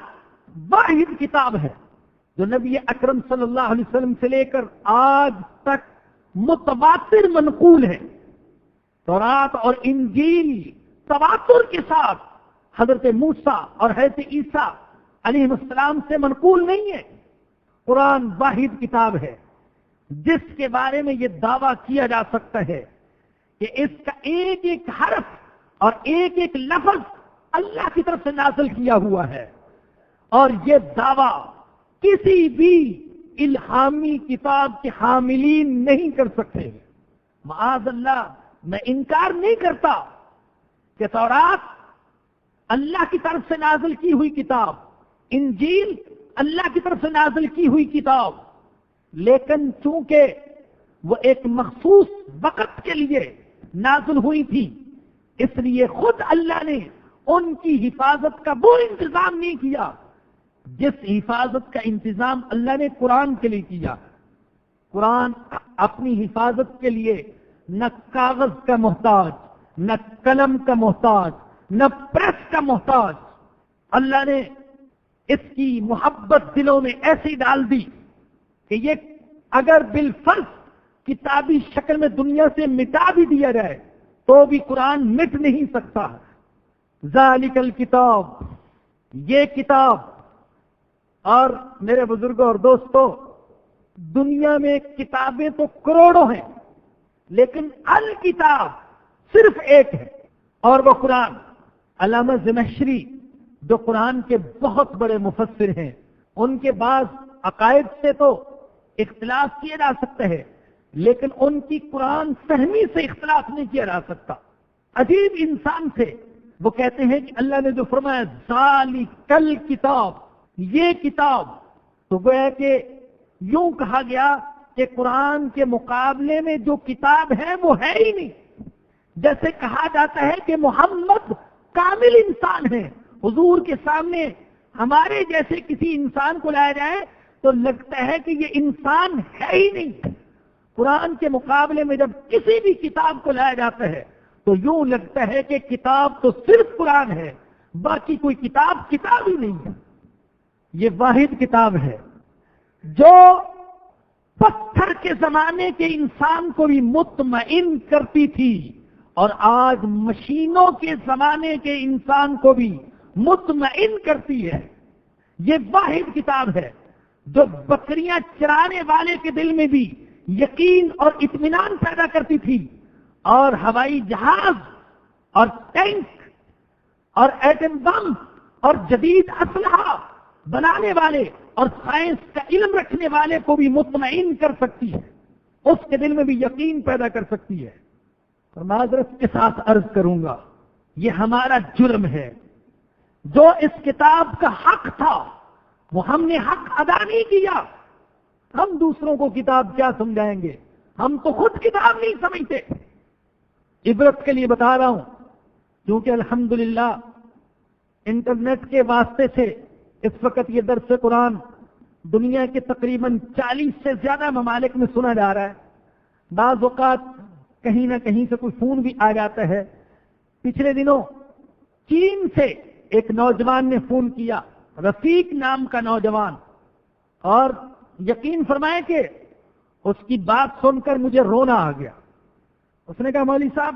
واحد کتاب ہے جو نبی اکرم صلی اللہ علیہ وسلم سے لے کر آج تک متواتر منقول ہے۔ تورات اور انجیل تواتر کے ساتھ حضرت موسیٰ اور حضرت عیسیٰ علیہ السلام سے منقول نہیں ہے۔ قرآن واحد کتاب ہے جس کے بارے میں یہ دعویٰ کیا جا سکتا ہے کہ اس کا ایک ایک حرف اور ایک ایک لفظ اللہ کی طرف سے نازل کیا ہوا ہے، اور یہ دعویٰ کسی بھی الہامی کتاب کے حاملین نہیں کر سکتے۔ معاذ اللہ، میں انکار نہیں کرتا کہ تورات اللہ کی طرف سے نازل کی ہوئی کتاب، انجیل اللہ کی طرف سے نازل کی ہوئی کتاب، لیکن چونکہ وہ ایک مخصوص وقت کے لیے نازل ہوئی تھی اس لیے خود اللہ نے ان کی حفاظت کا وہ انتظام نہیں کیا جس حفاظت کا انتظام اللہ نے قرآن کے لیے کیا۔ قرآن اپنی حفاظت کے لیے نہ کاغذ کا محتاج، نہ قلم کا محتاج، نہ پریس کا محتاج۔ اللہ نے اس کی محبت دلوں میں ایسی ڈال دی کہ یہ اگر بالفرض کتابی شکل میں دنیا سے مٹا بھی دیا جائے تو بھی قرآن مٹ نہیں سکتا۔ ذالک الکتاب، یہ کتاب۔ اور میرے بزرگوں اور دوستوں، دنیا میں کتابیں تو کروڑوں ہیں لیکن الکتاب صرف ایک ہے اور وہ قرآن۔ علامہ زمخشری جو قرآن کے بہت بڑے مفسر ہیں، ان کے بعض عقائد سے تو اختلاف کیا جا سکتا ہے لیکن ان کی قرآن فہمی سے اختلاف نہیں کیا جا سکتا۔ عجیب انسان تھے، وہ کہتے ہیں کہ اللہ نے جو فرمایا ذالک الکتاب، یہ کتاب، تو گویا کہ یوں کہا گیا کہ قرآن کے مقابلے میں جو کتاب ہے وہ ہے ہی نہیں۔ جیسے کہا جاتا ہے کہ محمد کامل انسان ہے، حضور کے سامنے ہمارے جیسے کسی انسان کو لایا جائے تو لگتا ہے کہ یہ انسان ہے ہی نہیں۔ قرآن کے مقابلے میں جب کسی بھی کتاب کو لایا جاتا ہے تو یوں لگتا ہے کہ کتاب تو صرف قرآن ہے، باقی کوئی کتاب ہی نہیں ہے۔ یہ واحد کتاب ہے جو پتھر کے زمانے کے انسان کو بھی مطمئن کرتی تھی اور آج مشینوں کے زمانے کے انسان کو بھی مطمئن کرتی ہے۔ یہ واحد کتاب ہے جو بکریاں چرانے والے کے دل میں بھی یقین اور اطمینان پیدا کرتی تھی، اور ہوائی جہاز اور ٹینک اور ایٹم بم اور جدید اسلحہ بنانے والے اور سائنس کا علم رکھنے والے کو بھی مطمئن کر سکتی ہے، اس کے دل میں بھی یقین پیدا کر سکتی ہے۔ اور معذرت کے ساتھ عرض کروں گا، یہ ہمارا جرم ہے، جو اس کتاب کا حق تھا وہ ہم نے حق ادا نہیں کیا۔ ہم دوسروں کو کتاب کیا سمجھائیں گے، ہم تو خود کتاب نہیں سمجھتے۔ عبرت کے لیے بتا رہا ہوں، کیونکہ الحمدللہ انٹرنیٹ کے واسطے سے اس وقت یہ درس قرآن دنیا کے تقریباً 40 سے زیادہ ممالک میں سنا جا رہا ہے۔ بعض اوقات کہیں نہ کہیں سے کوئی فون بھی آ جاتا ہے۔ پچھلے دنوں چین سے ایک نوجوان نے فون کیا، رفیق نام کا نوجوان، اور یقین فرمائے کہ اس کی بات سن کر مجھے رونا آ گیا۔ اس نے کہا مولوی صاحب،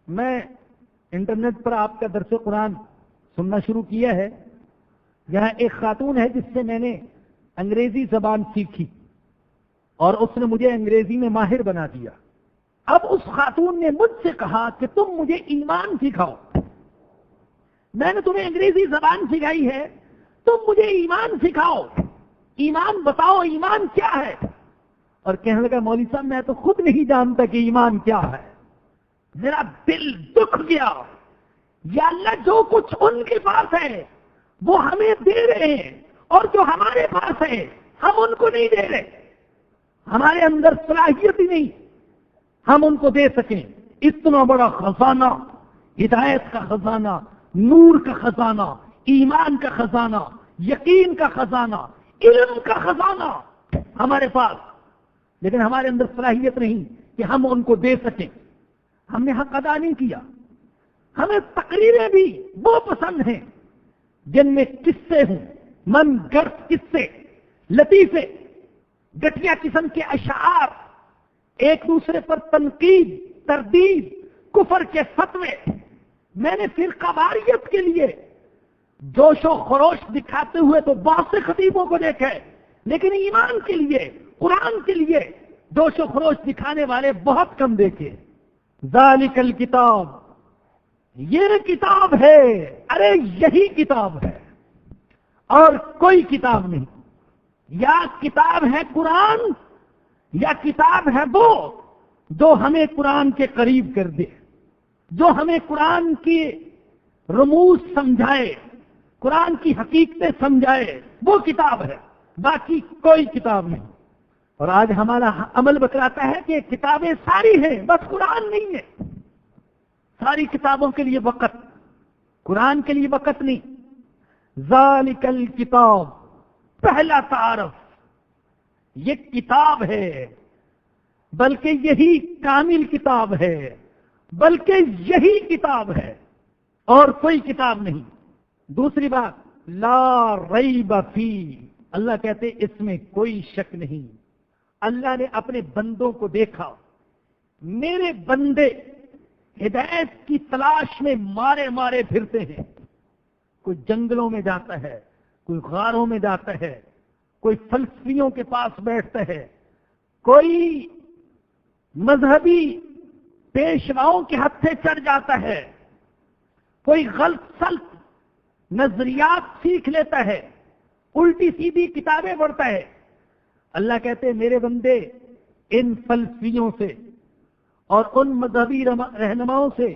میں انٹرنیٹ پر آپ کا درس قرآن سننا شروع کیا ہے، یہاں ایک خاتون ہے جس سے میں نے انگریزی زبان سیکھی اور اس نے مجھے انگریزی میں ماہر بنا دیا۔ اب اس خاتون نے مجھ سے کہا کہ تم مجھے ایمان سکھاؤ، میں نے تمہیں انگریزی زبان سکھائی ہے، تم مجھے ایمان سکھاؤ، ایمان بتاؤ، ایمان کیا ہے؟ اور کہنے لگا مولوی صاحب میں تو خود نہیں جانتا کہ ایمان کیا ہے۔ میرا دل دکھ گیا، یا اللہ جو کچھ ان کے پاس ہے وہ ہمیں دے رہے ہیں، اور جو ہمارے پاس ہے ہم ان کو نہیں دے رہے، ہمارے اندر صلاحیت ہی نہیں ہم ان کو دے سکیں۔ اتنا بڑا خزانہ، ہدایت کا خزانہ، نور کا خزانہ، ایمان کا خزانہ، یقین کا خزانہ، علم کا خزانہ ہمارے پاس، لیکن ہمارے اندر صلاحیت نہیں کہ ہم ان کو دے سکیں۔ ہم نے حق ادا نہیں کیا۔ ہمیں تقریریں بھی وہ پسند ہیں جن میں قصے ہوں، من گرد قصے، لطیفے، گٹھیا قسم کے اشعار، ایک دوسرے پر تنقید، تردید، کفر کے فتوے۔ میں نے فرقہ واریت کے لیے جوش و خروش دکھاتے ہوئے تو بہت سے خطیبوں کو دیکھا ہے، لیکن ایمان کے لیے، قرآن کے لیے جوش و خروش دکھانے والے بہت کم دیکھے۔ ذالک الکتاب، یہ کتاب ہے، ارے یہی کتاب ہے اور کوئی کتاب نہیں۔ یا کتاب ہے قرآن، یا کتاب ہے وہ جو ہمیں قرآن کے قریب کر دے، جو ہمیں قرآن کی رموز سمجھائے، قرآن کی حقیقتیں سمجھائے، وہ کتاب ہے، باقی کوئی کتاب نہیں۔ اور آج ہمارا عمل بتلاتا ہے کہ کتابیں ساری ہیں، بس قرآن نہیں ہے۔ ساری کتابوں کے لیے وقت، قرآن کے لیے وقت نہیں۔ ذالک الکتاب، پہلا تعارف، یہ کتاب ہے، بلکہ یہی کامل کتاب ہے، بلکہ یہی کتاب ہے اور کوئی کتاب نہیں۔ دوسری بات، لا ریب فی، اللہ کہتے اس میں کوئی شک نہیں۔ اللہ نے اپنے بندوں کو دیکھا، میرے بندے ہدایت کی تلاش میں مارے مارے پھرتے ہیں، کوئی جنگلوں میں جاتا ہے، کوئی غاروں میں جاتا ہے، کوئی فلسفیوں کے پاس بیٹھتا ہے، کوئی مذہبی پیشواؤں کے ہتھے چڑھ جاتا ہے، کوئی غلط سلط نظریات سیکھ لیتا ہے، الٹی سیدھی کتابیں پڑھتا ہے۔ اللہ کہتے میرے بندے ان فلسفیوں سے اور ان مذہبی رہنماؤں سے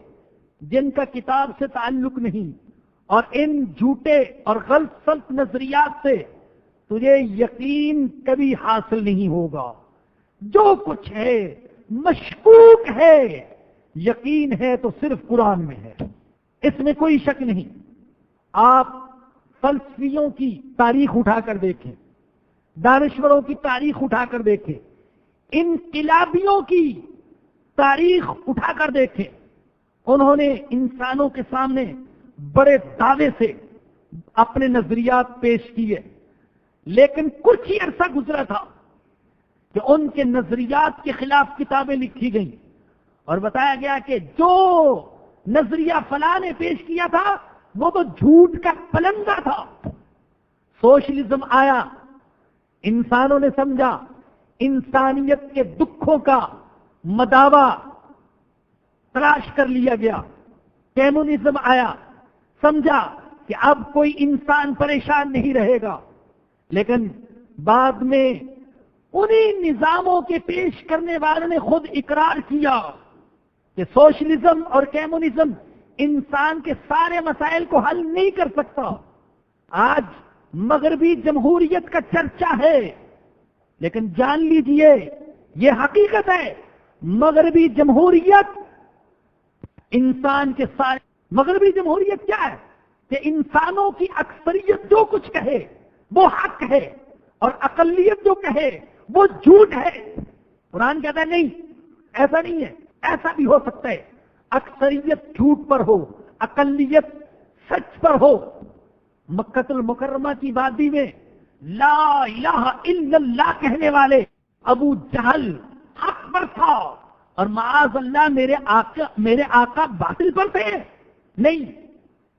جن کا کتاب سے تعلق نہیں، اور ان جھوٹے اور غلط سلط نظریات سے تجھے یقین کبھی حاصل نہیں ہوگا۔ جو کچھ ہے مشکوک ہے، یقین ہے تو صرف قرآن میں ہے، اس میں کوئی شک نہیں۔ آپ فلسفیوں کی تاریخ اٹھا کر دیکھیں، دانشوروں کی تاریخ اٹھا کر دیکھیں، انقلابیوں کی تاریخ اٹھا کر دیکھیں، انہوں نے انسانوں کے سامنے بڑے دعوے سے اپنے نظریات پیش کیے، لیکن کچھ ہی عرصہ گزرا تھا کہ ان کے نظریات کے خلاف کتابیں لکھی گئیں اور بتایا گیا کہ جو نظریہ فلاں نے پیش کیا تھا وہ تو جھوٹ کا پلندہ تھا۔ سوشلزم آیا، انسانوں نے سمجھا انسانیت کے دکھوں کا مداوا تلاش کر لیا گیا، کمیونزم آیا، سمجھا کہ اب کوئی انسان پریشان نہیں رہے گا، لیکن بعد میں انہی نظاموں کے پیش کرنے والوں نے خود اقرار کیا کہ سوشلزم اور کمیونزم انسان کے سارے مسائل کو حل نہیں کر سکتا۔ آج مغربی جمہوریت کا چرچا ہے، لیکن جان لیجئے یہ حقیقت ہے، مغربی جمہوریت انسان کے سارے مغربی جمہوریت کیا ہے کہ انسانوں کی اکثریت جو کچھ کہے وہ حق ہے اور اقلیت جو کہے وہ جھوٹ ہے۔ قرآن کہتا ہے نہیں، ایسا نہیں ہے، ایسا بھی ہو سکتا ہے، اکثریت جھوٹ پر ہو، اقلیت سچ پر ہو۔ مکہ المکرمہ کی وادی میں لا الہ الا اللہ کہنے والے ابو جہل حق پر تھا، اور معاذ اللہ میرے آقا باطل پر تھے؟ نہیں،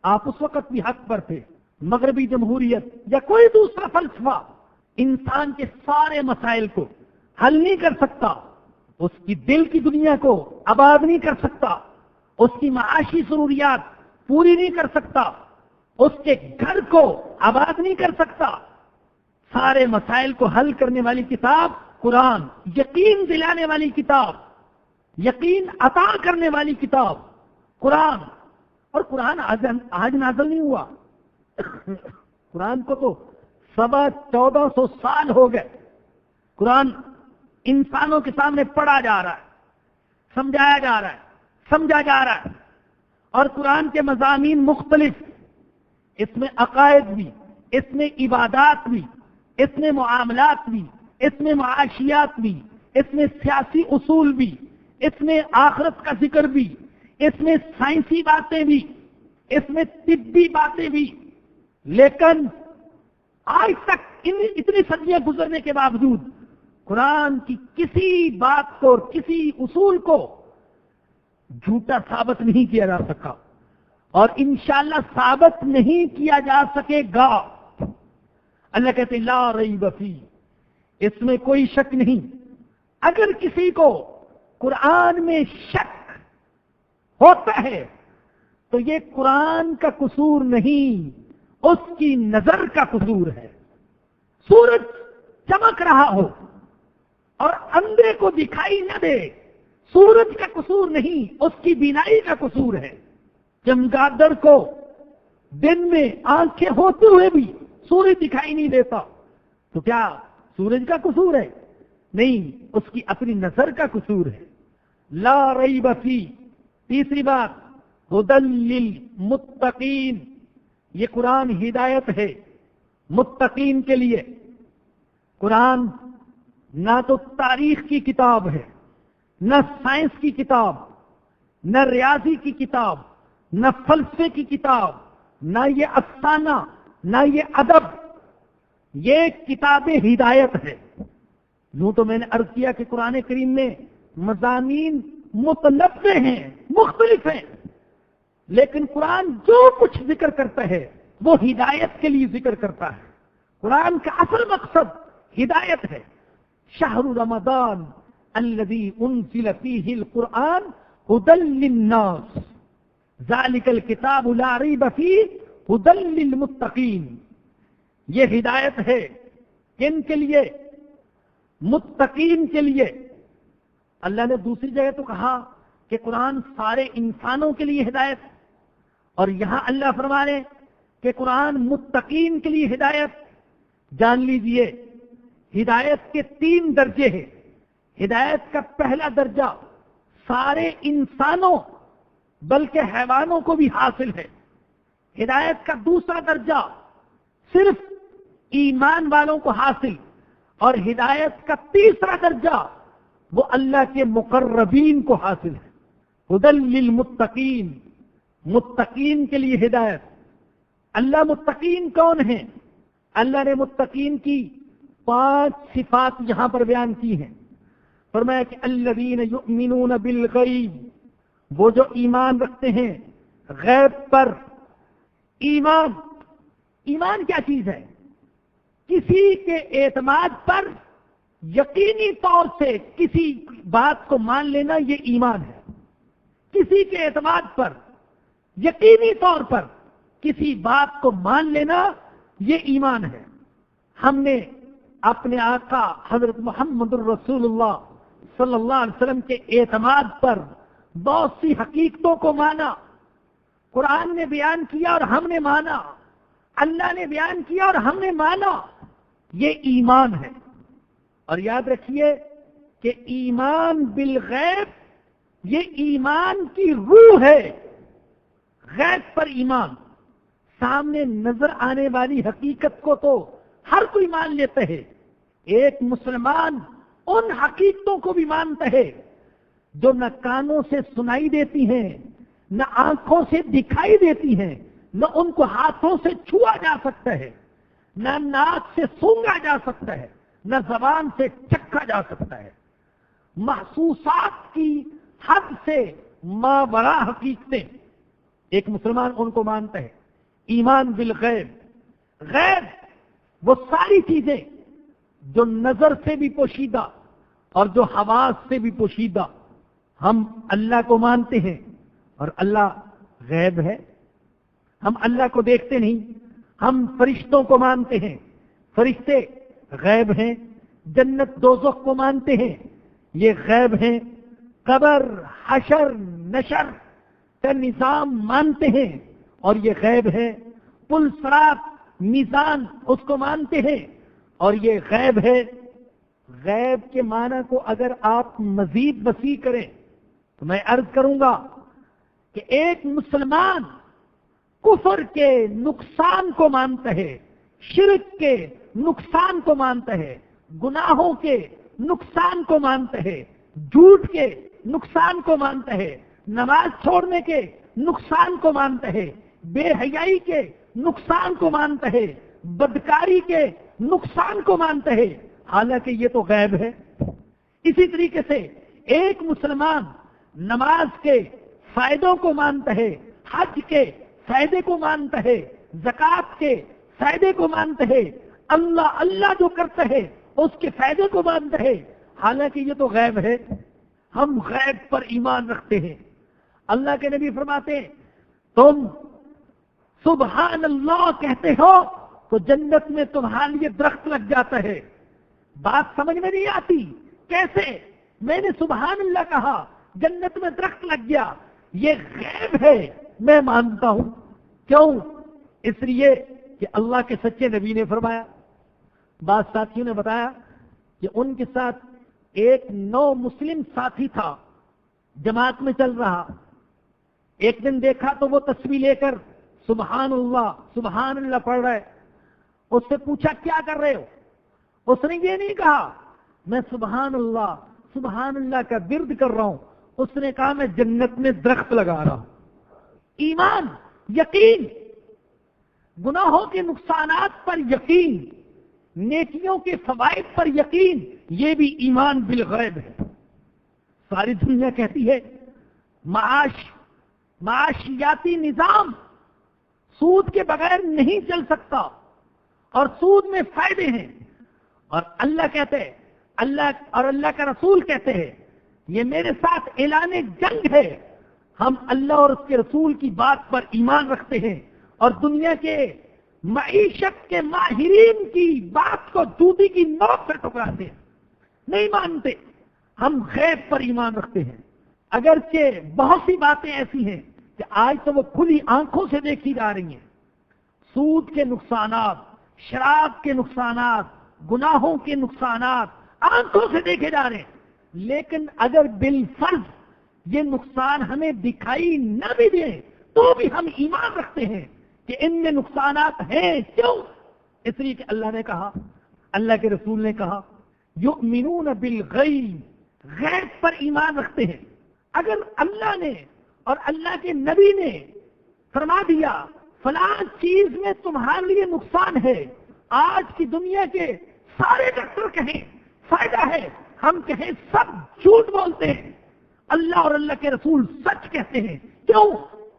آپ اس وقت بھی حق پر تھے۔ مغربی جمہوریت یا کوئی دوسرا فلسفہ انسان کے سارے مسائل کو حل نہیں کر سکتا، اس کی دل کی دنیا کو آباد نہیں کر سکتا، اس کی معاشی ضروریات پوری نہیں کر سکتا، اس کے گھر کو آباد نہیں کر سکتا۔ سارے مسائل کو حل کرنے والی کتاب قرآن، یقین دلانے والی کتاب، یقین عطا کرنے والی کتاب قرآن۔ اور قرآن آج نازل نہیں ہوا، قرآن کو تو 1400 سال ہو گئے۔ قرآن انسانوں کے سامنے پڑھا جا رہا ہے، سمجھایا جا رہا ہے، سمجھا جا رہا ہے، اور قرآن کے مضامین مختلف، اس میں عقائد بھی، اس میں عبادات بھی، اس میں معاملات بھی، اس میں معاشیات بھی، اس میں سیاسی اصول بھی، اس میں آخرت کا ذکر بھی، اس میں سائنسی باتیں بھی، اس میں طبی باتیں بھی۔ لیکن آج تک اتنی صدیاں گزرنے کے باوجود قرآن کی کسی بات کو، کسی اصول کو جھوٹا ثابت نہیں کیا جا سکا، اور انشاءاللہ ثابت نہیں کیا جا سکے گا۔ اللہ کہتے ہیں لا ریب فیہ، اس میں کوئی شک نہیں۔ اگر کسی کو قرآن میں شک ہوتا ہے تو یہ قرآن کا قصور نہیں، اس کی نظر کا قصور ہے۔ سورج چمک رہا ہو اور اندھے کو دکھائی نہ دے، سورج کا قصور نہیں، اس کی بینائی کا قصور ہے۔ چمگادڑ کو دن میں آنکھیں ہوتے ہوئے بھی سورج دکھائی نہیں دیتا، تو کیا سورج کا قصور ہے؟ نہیں، اس کی اپنی نظر کا قصور ہے۔ لا ریب فیہ۔ تیسری بات، ھدی للمتقین، یہ قرآن ہدایت ہے متقین کے لیے۔ قرآن نہ تو تاریخ کی کتاب ہے، نہ سائنس کی کتاب، نہ ریاضی کی کتاب، نہ فلسفے کی کتاب، نہ یہ افسانہ، نہ یہ ادب، یہ کتاب ہدایت ہے۔ یوں تو میں نے عرض کیا کہ قرآن کریم میں مضامین متنوع ہیں، مختلف ہیں، لیکن قرآن جو کچھ ذکر کرتا ہے وہ ہدایت کے لیے ذکر کرتا ہے۔ قرآن کا اصل مقصد ہدایت ہے۔ شہر رمضان الذی انزل فیہ القرآن ھدی للناس ذالک الکتاب لا ریب فیہ ھدی للمتقین۔ یہ ہدایت ہے کن کے لیے؟ متقین کے لیے۔ اللہ نے دوسری جگہ تو کہا کہ قرآن سارے انسانوں کے لیے ہدایت، اور یہاں اللہ فرما رہے کہ قرآن متقین کے لیے ہدایت۔ جان لیجئے ہدایت کے 3 درجے ہیں۔ ہدایت کا پہلا درجہ سارے انسانوں بلکہ حیوانوں کو بھی حاصل ہے۔ ہدایت کا دوسرا درجہ صرف ایمان والوں کو حاصل، اور ہدایت کا تیسرا درجہ وہ اللہ کے مقربین کو حاصل ہے۔ ھدی للمتقین، متقین کے لیے ہدایت۔ اللہ متقین کون ہیں؟ اللہ نے متقین کی 5 صفات یہاں پر بیان کی ہیں۔ فرمایا کہ الذین یؤمنون بالغیب، وہ جو ایمان رکھتے ہیں غیب پر۔ ایمان کیا چیز ہے؟ کسی کے اعتماد پر یقینی طور سے کسی بات کو مان لینا یہ ایمان ہے. کسی کے اعتماد پر یقینی طور پر کسی بات کو مان لینا یہ ایمان ہے. ہم نے اپنے آقا حضرت محمد الرسول اللہ صلی اللہ علیہ وسلم کے اعتماد پر بہت سی حقیقتوں کو مانا. قرآن نے بیان کیا اور ہم نے مانا, اللہ نے بیان کیا اور ہم نے مانا. یہ ایمان ہے. اور یاد رکھیے کہ ایمان بالغیب یہ ایمان کی روح ہے. غیب پر ایمان, سامنے نظر آنے والی حقیقت کو تو ہر کوئی مان لیتا ہے. ایک مسلمان ان حقیقتوں کو بھی مانتا ہے جو نہ کانوں سے سنائی دیتی ہیں, نہ آنکھوں سے دکھائی دیتی ہیں, نہ ان کو ہاتھوں سے چھوا جا سکتا ہے, نہ ناک سے سونگا جا سکتا ہے, نہ زبان سے چکھا جا سکتا ہے. محسوسات کی حد سے ماورا حقیقتیں ایک مسلمان ان کو مانتا ہے. ایمان بالغیب, غیب وہ ساری چیزیں جو نظر سے بھی پوشیدہ اور جو حواس سے بھی پوشیدہ. ہم اللہ کو مانتے ہیں اور اللہ غیب ہے. ہم اللہ کو دیکھتے نہیں. ہم فرشتوں کو مانتے ہیں, فرشتے غیب ہیں. جنت دوزخ کو مانتے ہیں, یہ غیب ہیں. قبر, حشر, نشر کا نظام مانتے ہیں اور یہ غیب ہے. پل صراط, میزان اس کو مانتے ہیں اور یہ غیب ہے. غیب کے معنی کو اگر آپ مزید وسیع کریں تو میں عرض کروں گا کہ ایک مسلمان کفر کے نقصان کو مانتا ہے, شرک کے نقصان کو مانتا ہے, گناہوں کے نقصان کو مانتا ہے, جھوٹ کے نقصان کو مانتا ہے, نماز چھوڑنے کے نقصان کو مانتا ہے, بے حیائی کے نقصان کو مانتا ہے, بدکاری کے نقصان کو مانتا ہے, حالانکہ یہ تو غیب ہے. اسی طریقے سے ایک مسلمان نماز کے فائدوں کو مانتا ہے, حج کے فائدے کو مانتا ہے, زکات کے فائدے کو مانتا ہے, اللہ اللہ جو کرتا ہے اس کے فائدے کو مانتا ہے, حالانکہ یہ تو غیب ہے. ہم غیب پر ایمان رکھتے ہیں. اللہ کے نبی فرماتے ہیں تم سبحان اللہ کہتے ہو تو جنت میں تمہارے لیے درخت لگ جاتا ہے. بات سمجھ میں نہیں آتی, کیسے میں نے سبحان اللہ کہا جنت میں درخت لگ گیا؟ یہ غیب ہے, میں مانتا ہوں. کیوں؟ اس لیے کہ اللہ کے سچے نبی نے فرمایا. بعض ساتھیوں نے بتایا کہ ان کے ساتھ ایک نو مسلم ساتھی تھا, جماعت میں چل رہا. ایک دن دیکھا تو وہ تسبیح لے کر سبحان اللہ پڑھ رہے. اس سے پوچھا کیا کر رہے ہو؟ اس نے یہ نہیں کہا میں سبحان اللہ کا ورد کر رہا ہوں. اس نے کہا میں جنت میں درخت لگا رہا ہوں. ایمان, یقین, گناہوں کے نقصانات پر یقین, نیکیوں کے فوائد پر یقین, یہ بھی ایمان بالغیب ہے. ساری دنیا کہتی ہے معاشیاتی نظام سود کے بغیر نہیں چل سکتا اور سود میں فائدے ہیں, اور اللہ کہتے ہیں, اللہ اور اللہ کا رسول کہتے ہیں یہ میرے ساتھ اعلان جنگ ہے. ہم اللہ اور اس کے رسول کی بات پر ایمان رکھتے ہیں اور دنیا کے معیشت کے ماہرین کی بات کو جوتی کی نوک سے ٹکراتے ہیں, نہیں مانتے. ہم غیب پر ایمان رکھتے ہیں, اگرچہ بہت سی باتیں ایسی ہیں کہ آج تو وہ کھلی آنکھوں سے دیکھی جا رہی ہیں. سود کے نقصانات, شراب کے نقصانات, گناہوں کے نقصانات آنکھوں سے دیکھے جا رہے ہیں. لیکن اگر بالفرض یہ نقصان ہمیں دکھائی نہ بھی دیں تو بھی ہم ایمان رکھتے ہیں کہ ان میں نقصانات ہیں. کیوں؟ اس لیے کہ اللہ نے کہا, اللہ کے رسول نے کہا یؤمنون بالغیب, غیب پر ایمان رکھتے ہیں. اگر اللہ نے اور اللہ کے نبی نے فرما دیا فلاں چیز میں تمہارے لیے نقصان ہے, آج کی دنیا کے سارے ڈاکٹر کہیں فائدہ ہے, ہم کہیں سب جھوٹ بولتے ہیں, اللہ اور اللہ کے رسول سچ کہتے ہیں. کیوں؟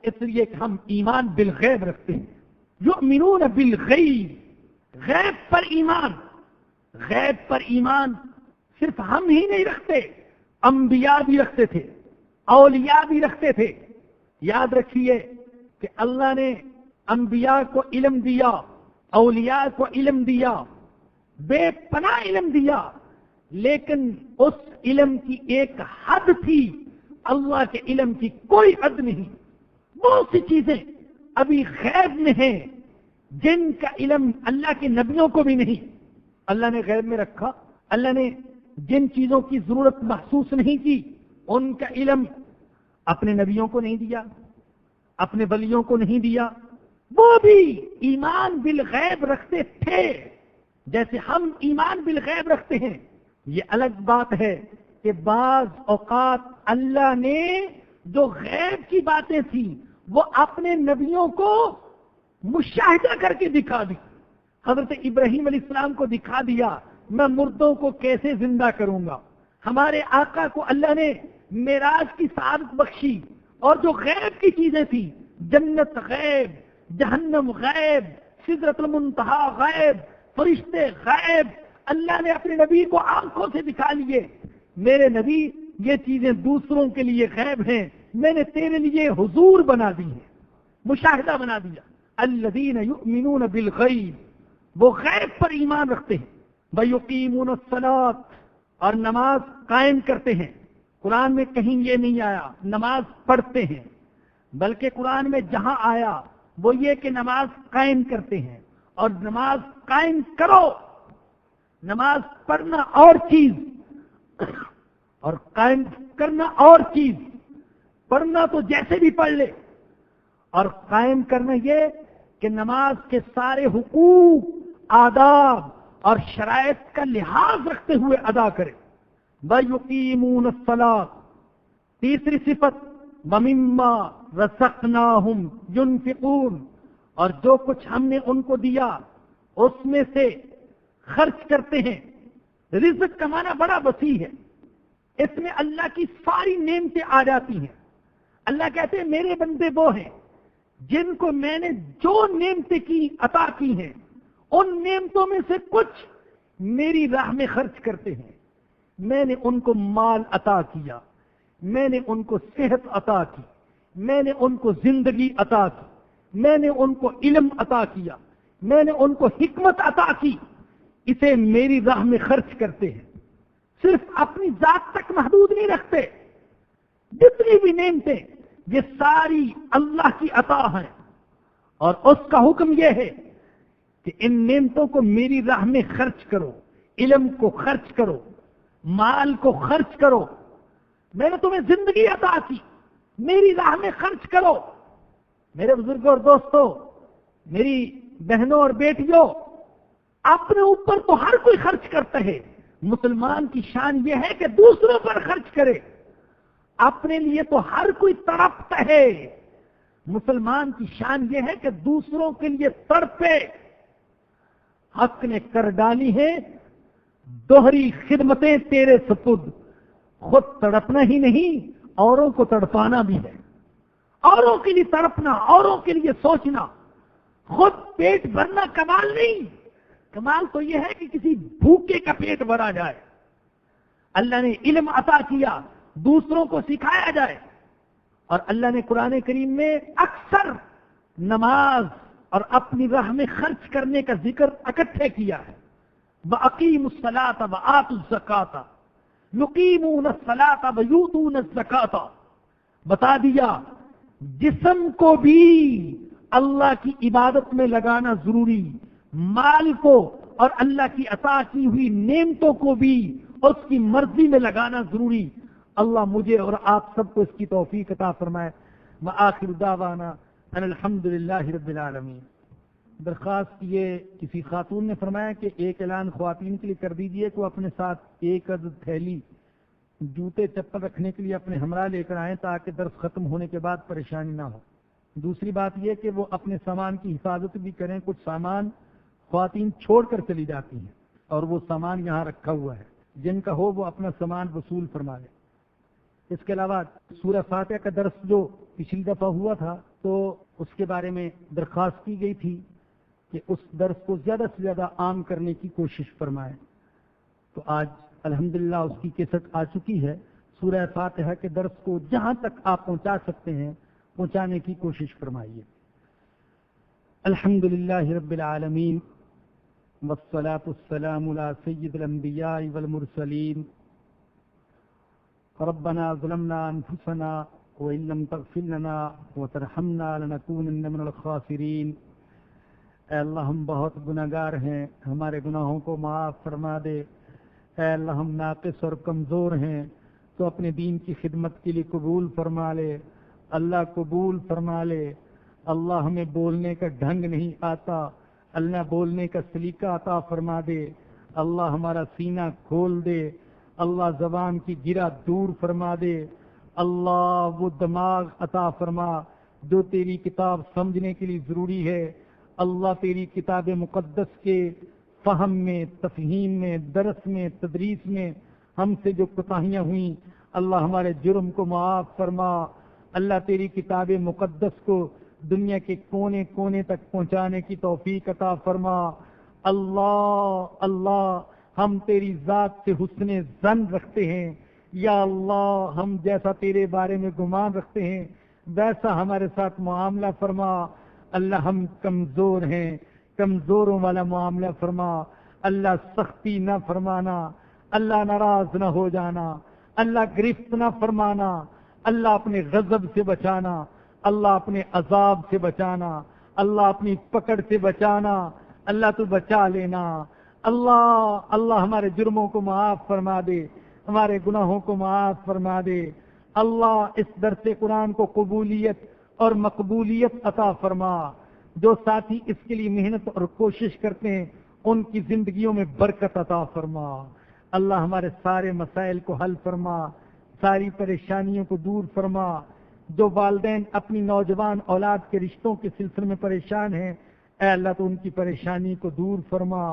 اس لیے کہ ہم ایمان بالغیب رکھتے ہیں. یؤمنون بالغیب, غیب پر ایمان. غیب پر ایمان صرف ہم ہی نہیں رکھتے، انبیاء بھی رکھتے تھے، اولیاء بھی رکھتے تھے۔ یاد رکھیے کہ اللہ نے انبیاء کو علم دیا، اولیاء کو علم دیا، بے پناہ علم دیا، لیکن اس علم کی ایک حد تھی، اللہ کے علم کی کوئی حد نہیں۔ بہت سی چیزیں ابھی غیب میں ہیں جن کا علم اللہ کے نبیوں کو بھی نہیں، اللہ نے غیب میں رکھا۔ اللہ نے جن چیزوں کی ضرورت محسوس نہیں کی ان کا علم اپنے نبیوں کو نہیں دیا، اپنے ولیوں کو نہیں دیا۔ وہ بھی ایمان بالغیب رکھتے تھے جیسے ہم ایمان بالغیب رکھتے ہیں۔ یہ الگ بات ہے کہ بعض اوقات اللہ نے جو غیب کی باتیں تھیں وہ اپنے نبیوں کو مشاہدہ کر کے دکھا دی۔ حضرت ابراہیم علیہ السلام کو دکھا دیا میں مردوں کو کیسے زندہ کروں گا۔ ہمارے آقا کو اللہ نے معراج کی سعادت بخشی، اور جو غیب کی چیزیں تھیں، جنت غیب، جہنم غیب، سدرۃ المنتہا غیب، فرشتے غیب، اللہ نے اپنے نبی کو آنکھوں سے دکھا لیے۔ میرے نبی یہ چیزیں دوسروں کے لیے غیب ہیں، میں نے تیرے لیے حضور بنا دی ہیں، مشاہدہ بنا دیا۔ الذین یؤمنون بالغیب، وہ غیب پر ایمان رکھتے ہیں۔ ویقیمون الصلاۃ، اور نماز قائم کرتے ہیں۔ قرآن میں کہیں یہ نہیں آیا نماز پڑھتے ہیں، بلکہ قرآن میں جہاں آیا وہ یہ کہ نماز قائم کرتے ہیں۔ اور نماز قائم کرو، نماز پڑھنا اور چیز اور قائم کرنا اور چیز۔ پڑھنا تو جیسے بھی پڑھ لے، اور قائم کرنا یہ کہ نماز کے سارے حقوق، آداب اور شرائط کا لحاظ رکھتے ہوئے ادا کرے۔ وَيُقِيمُونَ الصَّلَاةَ، تیسری صفت وَمِمَّا رَزَقْنَاهُمْ يُنْفِقُونَ، اور جو کچھ ہم نے ان کو دیا اس میں سے خرچ کرتے ہیں۔ رزق کمانا بڑا وسیع ہے، اس میں اللہ کی ساری نعمتیں آ جاتی ہیں۔ اللہ کہتے ہیں میرے بندے وہ ہیں جن کو میں نے جو نعمتیں کی عطا کی ہیں، ان نعمتوں میں سے کچھ میری راہ میں خرچ کرتے ہیں۔ میں نے ان کو مال عطا کیا، میں نے ان کو صحت عطا کی، میں نے ان کو زندگی عطا کی، میں نے ان کو علم عطا کیا، میں نے ان کو حکمت عطا کی، اسے میری راہ میں خرچ کرتے ہیں۔ صرف اپنی ذات تک محدود نہیں رکھتے، جتنی بھی نعمتیں یہ ساری اللہ کی عطا ہیں، اور اس کا حکم یہ ہے کہ ان نعمتوں کو میری راہ میں خرچ کرو، علم کو خرچ کرو، مال کو خرچ کرو۔ میں نے تمہیں زندگی عطا کی، میری راہ میں خرچ کرو۔ میرے بزرگوں اور دوستوں، میری بہنوں اور بیٹیوں، اپنے اوپر تو ہر کوئی خرچ کرتا ہے، مسلمان کی شان یہ ہے کہ دوسروں پر خرچ کرے۔ اپنے لیے تو ہر کوئی تڑپتا ہے، مسلمان کی شان یہ ہے کہ دوسروں کے لیے تڑپے۔ حق نے کر ڈالی ہے دوہری خدمتیں تیرے سپرد، خود تڑپنا ہی نہیں اوروں کو تڑپانا بھی ہے۔ اوروں کے لیے تڑپنا، اوروں کے لیے سوچنا، خود پیٹ بھرنا کمال نہیں، کمال تو یہ ہے کہ کسی بھوکے کا پیٹ بھرا جائے۔ اللہ نے علم عطا کیا، دوسروں کو سکھایا جائے۔ اور اللہ نے قرآن کریم میں اکثر نماز اور اپنی راہ میں خرچ کرنے کا ذکر اکٹھے کیا ہے۔ وَأَقِيمُوا الصَّلَاةَ وَآتُوا الزَّكَاةَ، يُقِيمُونَ الصَّلَاةَ وَيُؤْتُونَ الزَّكَاةَ، بتا دیا جسم کو بھی اللہ کی عبادت میں لگانا ضروری، مال کو اور اللہ کی عطا کی ہوئی نعمتوں کو بھی اس کی مرضی میں لگانا ضروری۔ اللہ مجھے اور آپ سب کو اس کی توفیق عطا فرمائے۔ وآخر دعوانا ان الحمد للہ رب العالمین۔ درخواست یہ کسی خاتون نے فرمایا کہ ایک اعلان خواتین کے لیے کر دیجئے کہ وہ اپنے ساتھ ایک عدد تھیلی جوتے چپل رکھنے کے لیے اپنے ہمراہ لے کر آئیں تاکہ درس ختم ہونے کے بعد پریشانی نہ ہو۔ دوسری بات یہ کہ وہ اپنے سامان کی حفاظت بھی کریں، کچھ سامان خواتین چھوڑ کر چلی جاتی ہیں اور وہ سامان یہاں رکھا ہوا ہے، جن کا ہو وہ اپنا سامان وصول فرما لیں۔ اس کے علاوہ سورہ فاتحہ کا درس جو پچھلی دفعہ ہوا تھا تو اس کے بارے میں درخواست کی گئی تھی کہ اس درس کو زیادہ سے زیادہ عام کرنے کی کوشش فرمائیں، تو آج الحمدللہ اس کی کیسٹ آ چکی ہے. سورہ فاتحہ کے درس کو جہاں تک آپ پہنچا سکتے ہیں پہنچانے کی کوشش فرمائیے. الحمدللہ رب العالمین والصلاة والسلام علی سید الانبیاء والمرسلین. ربنا ظلمنا انفسنا وان لم تغفر لنا وترحمنا لنكونن من الخاسرین. اے اللہ ہم بہت گناہگار ہیں، ہمارے گناہوں کو معاف فرما دے. اے اللہ ہم ناقص اور کمزور ہیں، تو اپنے دین کی خدمت کے لیے قبول فرما لے. اللہ قبول فرما لے. اللہ ہمیں بولنے کا ڈھنگ نہیں آتا، اللہ بولنے کا سلیقہ عطا فرما دے. اللہ ہمارا سینہ کھول دے. اللہ زبان کی گرہ دور فرما دے. اللہ وہ دماغ عطا فرما جو تیری کتاب سمجھنے کے لیے ضروری ہے. اللہ تیری کتاب مقدس کے فہم میں، تفہیم میں، درس میں، تدریس میں ہم سے جو کوتاہیاں ہوئیں اللہ ہمارے جرم کو معاف فرما. اللہ تیری کتاب مقدس کو دنیا کے کونے کونے تک پہنچانے کی توفیق عطا فرما. اللہ ہم تیری ذات سے حسن ظن رکھتے ہیں. یا اللہ ہم جیسا تیرے بارے میں گمان رکھتے ہیں ویسا ہمارے ساتھ معاملہ فرما. اللہ ہم کمزور ہیں، کمزوروں والا معاملہ فرما. اللہ سختی نہ فرمانا، اللہ ناراض نہ ہو جانا، اللہ گرفت نہ فرمانا، اللہ اپنے غضب سے بچانا، اللہ اپنے عذاب سے بچانا، اللہ اپنی پکڑ سے بچانا. اللہ تو بچا لینا. اللہ ہمارے جرموں کو معاف فرما دے، ہمارے گناہوں کو معاف فرما دے. اللہ اس درس قرآن کو قبولیت اور مقبولیت عطا فرما. جو ساتھی اس کے لیے محنت اور کوشش کرتے ہیں ان کی زندگیوں میں برکت عطا فرما. اللہ ہمارے سارے مسائل کو حل فرما، ساری پریشانیوں کو دور فرما. جو والدین اپنی نوجوان اولاد کے رشتوں کے سلسلے میں پریشان ہیں اے اللہ تو ان کی پریشانی کو دور فرما.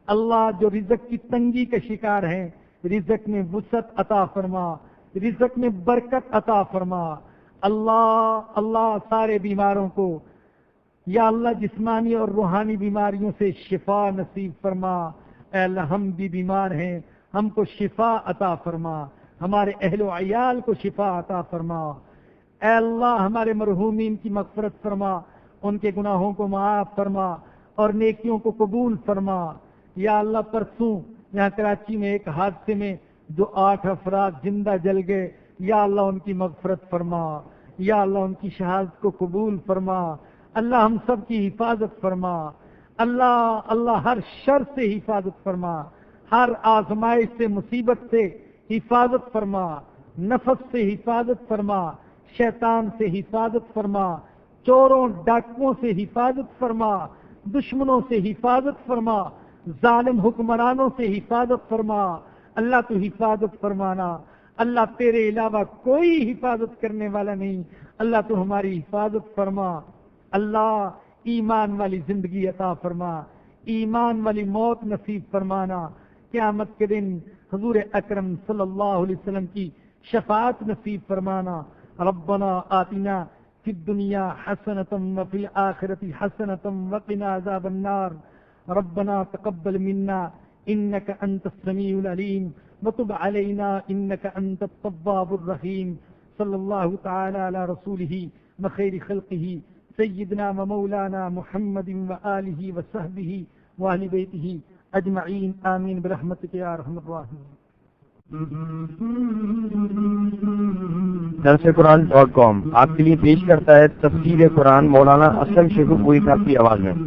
اللہ جو رزق کی تنگی کا شکار ہیں رزق میں وسعت عطا فرما، رزق میں برکت عطا فرما. اللہ سارے بیماروں کو یا اللہ جسمانی اور روحانی بیماریوں سے شفا نصیب فرما. اے اللہ ہم بھی بیمار ہیں، ہم کو شفا عطا فرما. ہمارے اہل و عیال کو شفا عطا فرما. اے اللہ ہمارے مرحومین کی مغفرت فرما، ان کے گناہوں کو معاف فرما اور نیکیوں کو قبول فرما. یا اللہ پرسوں یہاں کراچی میں ایک حادثے میں جو 8 افراد زندہ جل گئے یا اللہ ان کی مغفرت فرما. یا اللہ ان کی شہادت کو قبول فرما. اللہ ہم سب کی حفاظت فرما. اللہ ہر شر سے حفاظت فرما، ہر آزمائش سے، مصیبت سے حفاظت فرما. نفس سے حفاظت فرما، شیطان سے حفاظت فرما، چوروں ڈاکوؤں سے حفاظت فرما، دشمنوں سے حفاظت فرما، ظالم حکمرانوں سے حفاظت فرما. اللہ تو حفاظت فرمانا. اللہ تیرے علاوہ کوئی حفاظت کرنے والا نہیں. اللہ تو ہماری حفاظت فرما. اللہ ایمان والی زندگی عطا فرما، ایمان والی موت نصیب فرمانا. قیامت کے دن حضور اکرم صلی اللہ علیہ وسلم کی شفاعت نصیب فرمانا. ربنا آتنا فی الدنیا حسنۃ وفی الآخرۃ حسنۃ وقنا عذاب النار. ربنا تقبل منا انك انت السميع العليم وتب علينا انك انت التواب الرحيم. صلی اللہ تعالی علی رسوله وخير خلقه سيدنا ومولانا محمد وآله وصحبه وآل بيته اجمعین. آمین برحمتک یا ارحم الراحمین. درسقرآن.com آپ کے لیے پیش کرتا ہے تفسیر قرآن مولانا اسلم شیخو پوری صاحب کی آواز میں.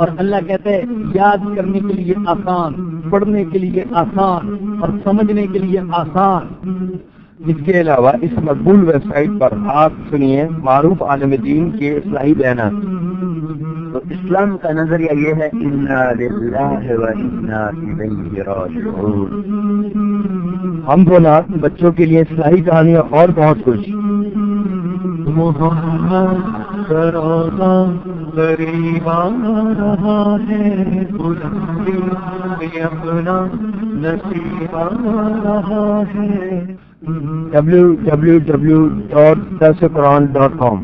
اور اللہ کہتے ہیں یاد کرنے کے لیے آسان، پڑھنے کے لیے آسان اور سمجھنے کے لیے آسان. اس کے علاوہ اس مقبول ویب سائٹ پر آپ سنیے معروف عالم دین کے اصلاحی بیانات. تو اسلام کا نظریہ یہ ہے انا للہ و انا الیہ راجعون. حمد و نعت، بچوں کے لیے اصلاحی کہانیاں اور بہت کچھ. محمد سروزہ غریب آ رہا ہے، بلندی اپنا نصیب آ رہا ہے. www.darsequran.com